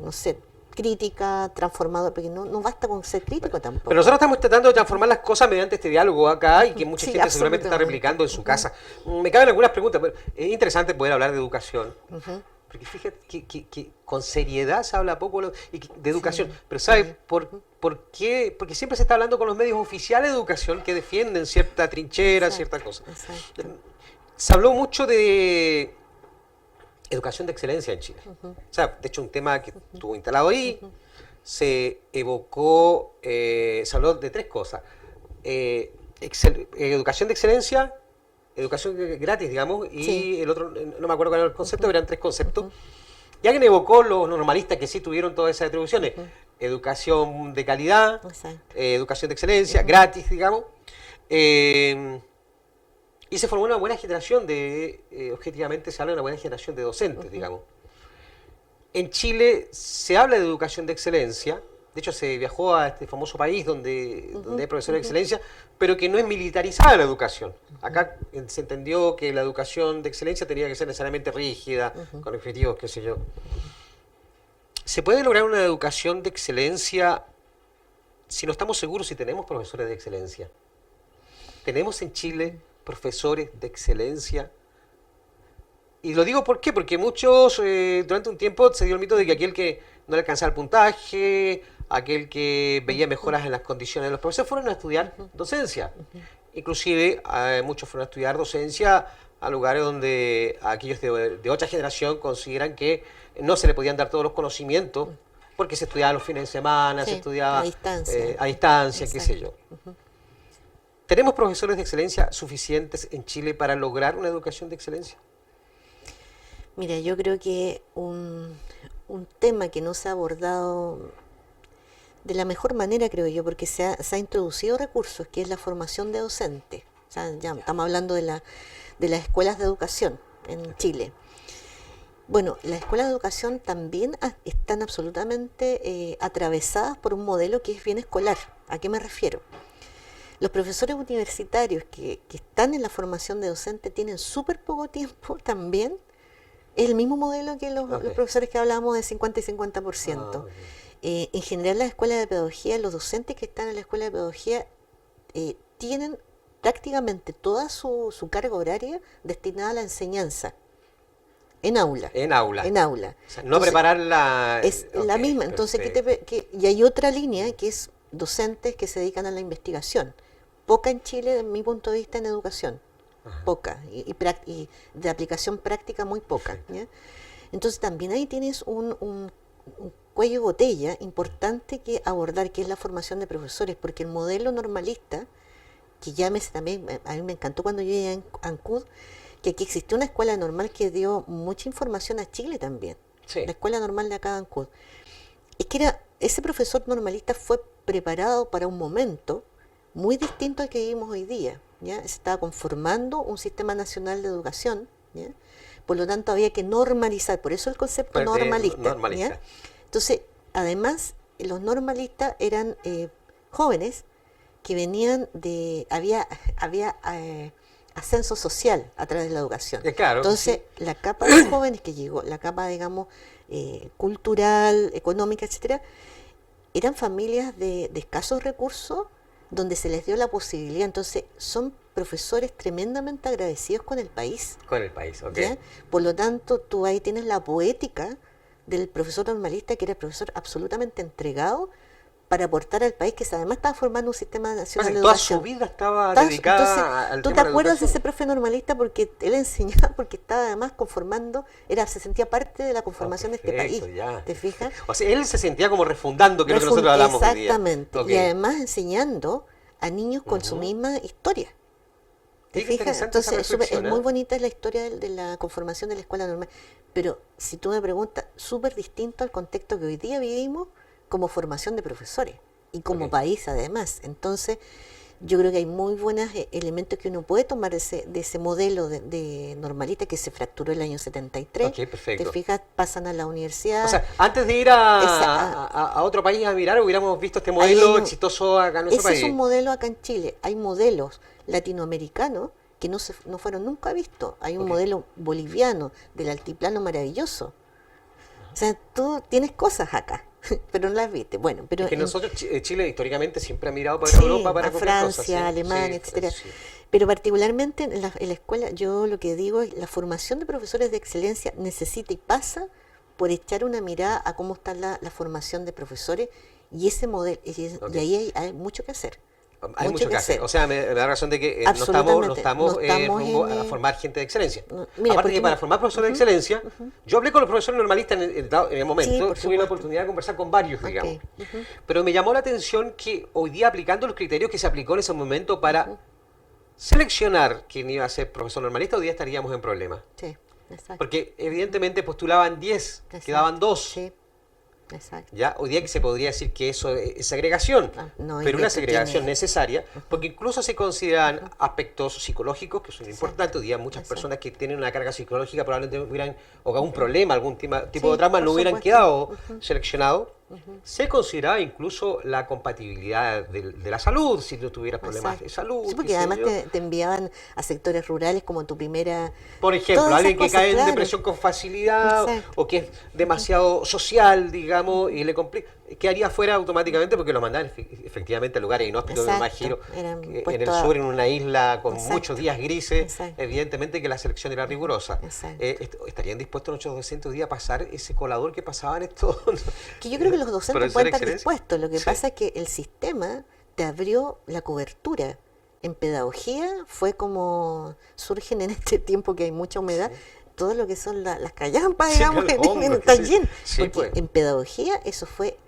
no sé, crítica, transformador, porque no basta con ser crítico tampoco. Pero nosotros estamos tratando de transformar las cosas mediante este diálogo acá y que mucha gente seguramente está replicando en su casa. Me caben algunas preguntas, pero es interesante poder hablar de educación. Porque fíjate que con seriedad se habla poco de educación. Pero ¿sabes por qué? Porque siempre se está hablando con los medios oficiales de educación que defienden cierta trinchera, cierta cosa. Se habló mucho de educación de excelencia en Chile. O sea, de hecho, un tema que estuvo instalado ahí, se evocó, se habló de tres cosas. Educación de excelencia, educación gratis, digamos, y el otro, no me acuerdo cuál era el concepto, eran tres conceptos. Y alguien evocó los normalistas que sí tuvieron todas esas atribuciones. Educación de calidad, educación de excelencia, gratis, digamos. Y se formó una buena generación objetivamente se habla de una buena generación de docentes, digamos. En Chile se habla de educación de excelencia, de hecho se viajó a este famoso país donde hay profesores de excelencia, pero que no es militarizada la educación. Acá se entendió que la educación de excelencia tenía que ser necesariamente rígida, con objetivos, qué sé yo. ¿Se puede lograr una educación de excelencia si no estamos seguros si tenemos profesores de excelencia? ¿Tenemos en Chile profesores de excelencia? Y lo digo ¿por qué? Porque muchos, durante un tiempo se dio el mito de que aquel que no le alcanzaba el puntaje, aquel que veía mejoras en las condiciones de los profesores, fueron a estudiar docencia. Inclusive muchos fueron a estudiar docencia a lugares donde aquellos de otra generación consideran que no se le podían dar todos los conocimientos, porque se estudiaba los fines de semana, Sí, se estudiaba a distancia. qué sé yo. ¿Tenemos profesores de excelencia suficientes en Chile para lograr una educación de excelencia? Mira, yo creo que un tema que no se ha abordado de la mejor manera, creo yo, porque se ha introducido recursos, que es la formación de docentes. O sea, ya estamos hablando de las escuelas de educación en Chile. Bueno, las escuelas de educación también están absolutamente atravesadas por un modelo que es bien escolar. ¿A qué me refiero? Los profesores universitarios que están en la formación de docente tienen súper poco tiempo también. Es el mismo modelo que los profesores que hablábamos de 50 y 50%. En general, las escuelas de pedagogía, los docentes que están en la escuela de pedagogía tienen prácticamente toda su carga horaria destinada a la enseñanza. En aula. En aula. En aula. O sea, no entonces, prepararla. Es la misma. Entonces, y hay otra línea que es docentes que se dedican a la investigación. Poca en Chile, desde mi punto de vista, en educación. Ajá. Poca. Y de aplicación práctica muy poca. ¿Ya? Entonces, también ahí tienes un cuello de botella importante que abordar, que es la formación de profesores, porque el modelo normalista, que también, a mí me encantó cuando yo llegué a Ancud, que aquí existió una escuela normal que dio mucha información a Chile también. Sí. La escuela normal de acá de Ancud. Es que ese profesor normalista fue preparado para un momento muy distinto al que vivimos hoy día. ¿Ya? Se estaba conformando un sistema nacional de educación, ¿ya? Por lo tanto había que normalizar, por eso el concepto normalista. ¿Ya? Entonces, además, los normalistas eran jóvenes que venían había ascenso social a través de la educación. Claro, entonces, sí. La capa de jóvenes que llegó, la capa, digamos, cultural, económica, etcétera, eran familias de escasos recursos donde se les dio la posibilidad. Entonces, son profesores tremendamente agradecidos con el país. Con el país, ok. ¿Ya? Por lo tanto, tú ahí tienes la poética del profesor normalista, que era el profesor absolutamente entregado para aportar al país, que además estaba formando un sistema nacional de educación. Toda su vida estaba dedicada al tema de la educación. ¿Tú te acuerdas de ese profe normalista? Porque él enseñaba, porque estaba además conformando, se sentía parte de la conformación de este país. Ya. ¿Te fijas? O sea, él se sentía como refundando, que es lo que nosotros hablamos hoy día. Exactamente. Okay. Y además enseñando a niños con su misma historia. ¿Te fijas? Entonces, es muy bonita la historia de la conformación de la escuela normal. Pero si tú me preguntas, súper distinto al contexto que hoy día vivimos como formación de profesores y como país además. Entonces, yo creo que hay muy buenos elementos que uno puede tomar de ese modelo de normalista que se fracturó el año 73. Ok, perfecto. Te fijas, pasan a la universidad. O sea, antes de ir a otro país a mirar, hubiéramos visto este modelo exitoso acá en nuestro país. Ese es un modelo acá en Chile. Hay modelos latinoamericanos que no fueron nunca vistos. Hay un modelo boliviano del altiplano maravilloso. O sea, tú tienes cosas acá, pero no las viste. Bueno, pero es que nosotros, Chile históricamente siempre ha mirado para Europa, para Francia, Alemania, etcétera. Sí. Pero particularmente en la escuela, yo lo que digo es la formación de profesores de excelencia necesita y pasa por echar una mirada a cómo está la formación de profesores y ese modelo, y ahí hay mucho que hacer. Hay mucho que hacer. O sea, me da razón de que no estamos rumbo a formar gente de excelencia. Mira, aparte que para formar profesores de excelencia, yo hablé con los profesores normalistas en el momento, tuve la oportunidad de conversar con varios, digamos. Pero me llamó la atención que hoy día, aplicando los criterios que se aplicó en ese momento para seleccionar quién iba a ser profesor normalista, hoy día estaríamos en problemas. Sí, exacto. Porque evidentemente postulaban 10, quedaban 2. Sí. Exacto. ¿Ya? Hoy día que se podría decir que eso es segregación, No, pero una segregación tiene... necesaria, porque incluso se consideran aspectos psicológicos que son importantes. Hoy día muchas personas que tienen una carga psicológica probablemente hubieran, o algún problema, algún tipo de trauma, por no hubieran supuesto. quedado seleccionados. Se consideraba incluso la compatibilidad de la salud, si tú tuvieras problemas de salud. Sí, porque además te enviaban a sectores rurales como tu primera... Por ejemplo, Todas esas alguien que cosas, cae en claro. depresión con facilidad Exacto. o que es demasiado social, digamos, y le complica, quedaría fuera automáticamente porque lo mandaban efectivamente a lugares inhóspitos, me imagino, Eran que en el puestos sur, en una isla con muchos Exacto. días grises, Exacto. evidentemente que la selección era rigurosa. Exacto. ¿Estarían dispuestos nuestros docentes hoy día a pasar ese colador que pasaban estos? Que yo creo que los docentes Profesor pueden estar excelencia. dispuestos. Lo que Sí. pasa es que el sistema te abrió la cobertura. En pedagogía fue como surgen en este tiempo que hay mucha humedad, todo lo que son las callampas, Sí, digamos, claro, en hongos, el que sí. taller. Sí, Porque pues. en pedagogía eso fue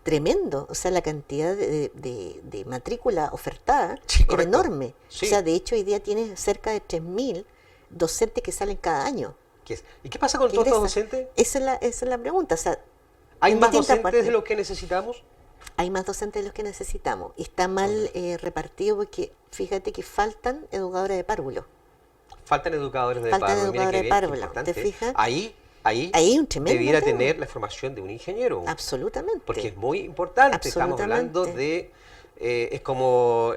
tremendo. O sea, la cantidad de matrícula ofertada Sí, era correcto. enorme. Sí. O sea, de hecho, hoy día tienes cerca de 3.000 docentes que salen cada año. ¿Y qué pasa con ¿Qué todos los egresan? docentes? Esa es la pregunta. O sea, ¿Hay en más distintas docentes partes. de los que necesitamos? Hay más docentes de los que necesitamos. Y está mal repartido porque fíjate que faltan educadoras de párvulo. Faltan educadores de Faltan párvulo. Mira educadores qué de bien, qué párvulo. importante. ¿Te fijas? Ahí Ahí hay un tremendo debiera tema. tener la formación de un ingeniero. Absolutamente. Porque es muy importante. Estamos Absolutamente. hablando de... es como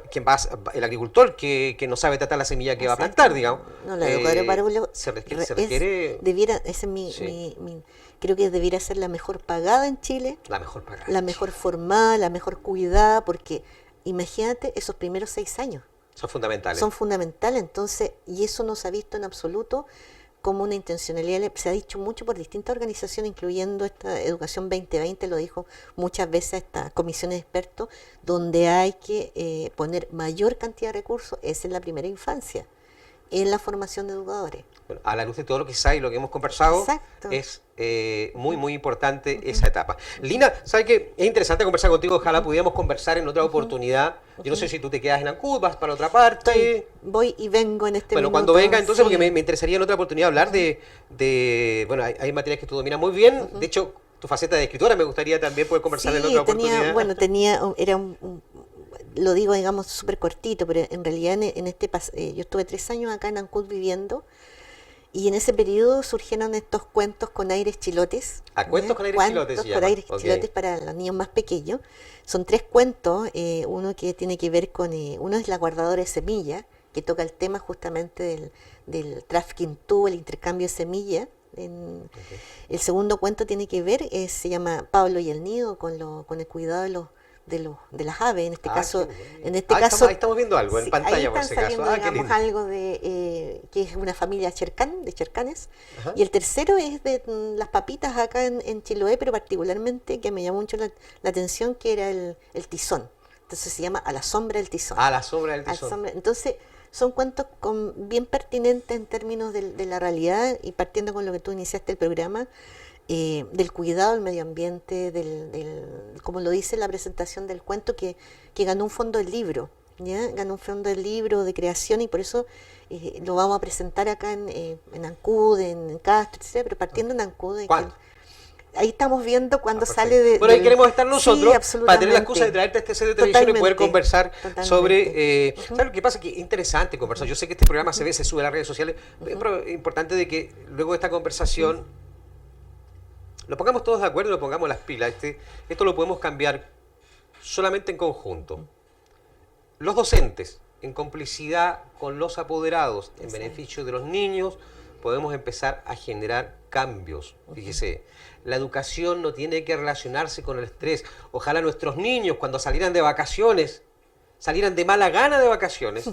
el agricultor que no sabe tratar la semilla que va a Exacto. plantar, digamos. No, la educadora de párvulo Se requiere ese es sí, creo que debiera ser la mejor pagada en Chile, la mejor pagada. la mejor formada, la mejor cuidada, porque imagínate esos primeros 6 años. Son fundamentales. Son fundamentales, entonces, y eso no se ha visto en absoluto como una intencionalidad, se ha dicho mucho por distintas organizaciones, incluyendo esta Educación 2020, lo dijo muchas veces esta comisión de expertos, donde hay que poner mayor cantidad de recursos, es en la primera infancia, en la formación de educadores. Bueno, a la luz de todo lo que sabe y lo que hemos conversado, Exacto. es muy importante esa etapa. Lina, ¿sabes qué? Es interesante conversar contigo, ojalá pudiéramos conversar en otra oportunidad. Yo no sé si tú te quedas en Ancud, vas para otra parte. Voy y vengo en este Bueno, minuto. cuando venga entonces, Sí. porque me interesaría en otra oportunidad hablar bueno, hay materias que tú dominas muy bien, de hecho, tu faceta de escritora me gustaría también poder conversar en otra oportunidad. Bueno, era lo digo, digamos, súper cortito, pero en realidad yo estuve 3 años acá en Ancud viviendo, y en ese periodo surgieron estos cuentos con aires chilotes. Cuentos con aires chilotes se Cuentos llama. con aires Ok. chilotes para los niños más pequeños. Son 3 cuentos, uno que tiene que ver con, uno es La guardadora de semillas, que toca el tema justamente del trafficking el intercambio de semillas. El segundo cuento tiene que ver, se llama Pablo y el nido, con el cuidado de las aves, en este caso. Ahí estamos viendo algo en pantalla, ahí por están si acaso. saliendo, Qué digamos, lindo. algo que es una familia de Chercanes. Ajá. Y el tercero es de las papitas acá en Chiloé, pero particularmente que me llamó mucho la atención, que era el tizón. Entonces se llama A la sombra del tizón. A la sombra del Al tizón. sombra- Entonces, son cuentos bien pertinentes en términos de la realidad, y partiendo con lo que tú iniciaste el programa, del cuidado del medio ambiente, como lo dice la presentación del cuento, que ganó un fondo del libro, ¿ya? Ganó un fondo del libro de creación, y por eso lo vamos a presentar acá en Ancud, en Castro, etcétera, pero partiendo en Ancud. ¿Cuándo? Ahí estamos viendo cuando Perfecto. sale de... Bueno, ahí queremos estar Sí, nosotros para tener la excusa de absolutamente. traerte a este set de televisión y poder Totalmente, conversar totalmente. sobre... ¿Sabes lo que pasa? Que es interesante conversar. Yo sé que este programa se sube a las redes sociales, pero es importante de que luego de esta conversación lo pongamos todos de acuerdo y lo pongamos las pilas. Esto lo podemos cambiar solamente en conjunto. Los docentes, en complicidad con los apoderados, en beneficio de los niños, podemos empezar a generar cambios. Fíjese, la educación no tiene que relacionarse con el estrés. Ojalá nuestros niños, cuando salieran de vacaciones, salieran de mala gana de vacaciones.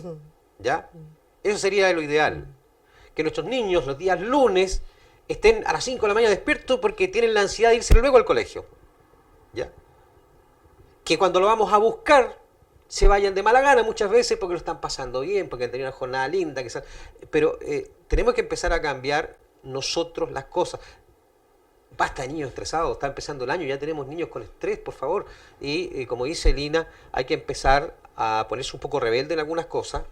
¿Ya? Eso sería lo ideal. Que nuestros niños los días lunes estén a las 5 de la mañana despiertos porque tienen la ansiedad de irse luego al colegio. ¿Ya? Que cuando lo vamos a buscar se vayan de mala gana muchas veces porque lo están pasando bien, porque han tenido una jornada linda. Pero tenemos que empezar a cambiar nosotros las cosas. Basta de niños estresados, está empezando el año, ya tenemos niños con estrés, por favor. Y como dice Lina, hay que empezar a ponerse un poco rebelde en algunas cosas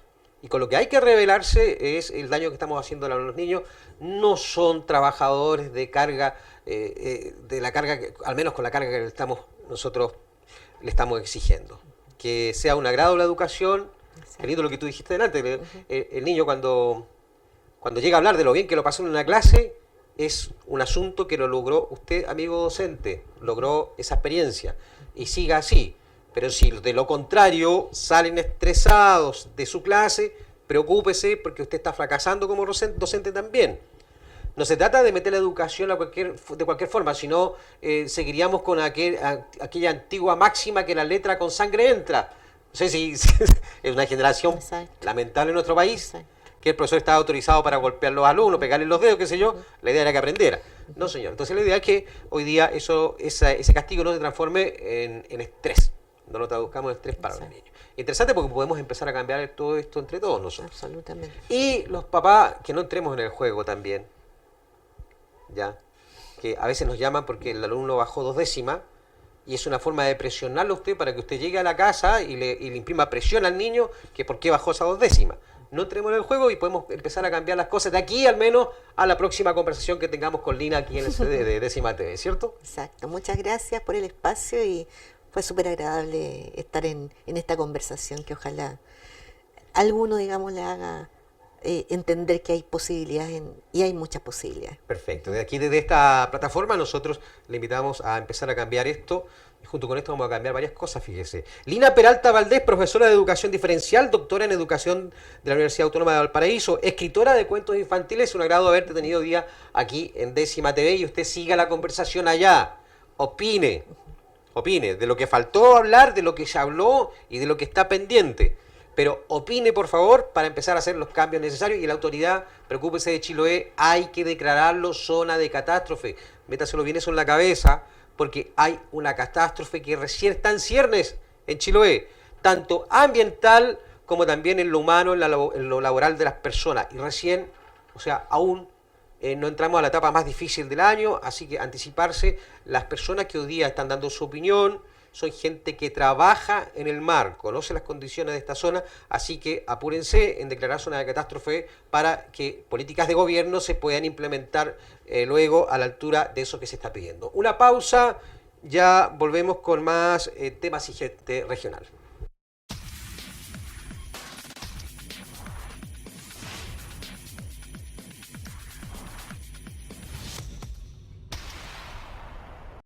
Y con lo que hay que rebelarse es el daño que estamos haciendo a los niños. No son trabajadores de carga, de la carga, al menos con la carga que nosotros le estamos exigiendo. Que sea un agrado la educación. Qué lindo lo que tú dijiste delante. El niño cuando llega a hablar de lo bien que lo pasó en una clase, es un asunto que lo logró usted, amigo docente, logró esa experiencia. Y siga así. Pero si de lo contrario salen estresados de su clase, preocúpese porque usted está fracasando como docente también. No se trata de meter la educación de cualquier forma, sino seguiríamos con aquella antigua máxima que la letra con sangre entra. No sé si es una generación lamentable en nuestro país, que el profesor estaba autorizado para golpear a los alumnos, pegarles los dedos, qué sé yo. La idea era que aprendiera. No, señor. Entonces la idea es que hoy día ese castigo no se transforme en estrés. No lo traduzcamos en estrés para los niños. Interesante porque podemos empezar a cambiar todo esto entre todos nosotros. Absolutamente. Y los papás, que no entremos en el juego también, ¿ya? Que a veces nos llaman porque el alumno bajó 2 décimas y es una forma de presionarlo a usted para que usted llegue a la casa y le imprima presión al niño que por qué bajó esas 2 décimas. No entremos en el juego y podemos empezar a cambiar las cosas de aquí al menos a la próxima conversación que tengamos con Lina aquí en el CD de Décima TV, ¿cierto? Exacto. Muchas gracias por el espacio y fue súper agradable estar en esta conversación que ojalá alguno, digamos, le haga entender que hay posibilidades y hay muchas posibilidades. Perfecto. De aquí, desde esta plataforma, nosotros le invitamos a empezar a cambiar esto. Y junto con esto vamos a cambiar varias cosas, fíjese. Lina Peralta Valdés, profesora de Educación Diferencial, doctora en Educación de la Universidad Autónoma de Valparaíso, escritora de cuentos infantiles. Un agrado haberte tenido día aquí en Décima TV y usted siga la conversación allá. Opine de lo que faltó hablar, de lo que se habló y de lo que está pendiente. Pero opine, por favor, para empezar a hacer los cambios necesarios. Y la autoridad, preocúpese de Chiloé, hay que declararlo zona de catástrofe. Métaselo bien eso en la cabeza, porque hay una catástrofe que recién está en ciernes en Chiloé, tanto ambiental como también en lo humano, en lo laboral de las personas. Y recién, o sea, aún no entramos a la etapa más difícil del año, así que anticiparse. Las personas que hoy día están dando su opinión son gente que trabaja en el mar, conoce las condiciones de esta zona, así que apúrense en declarar zona de catástrofe para que políticas de gobierno se puedan implementar luego a la altura de eso que se está pidiendo. Una pausa, ya volvemos con más temas y gente regional.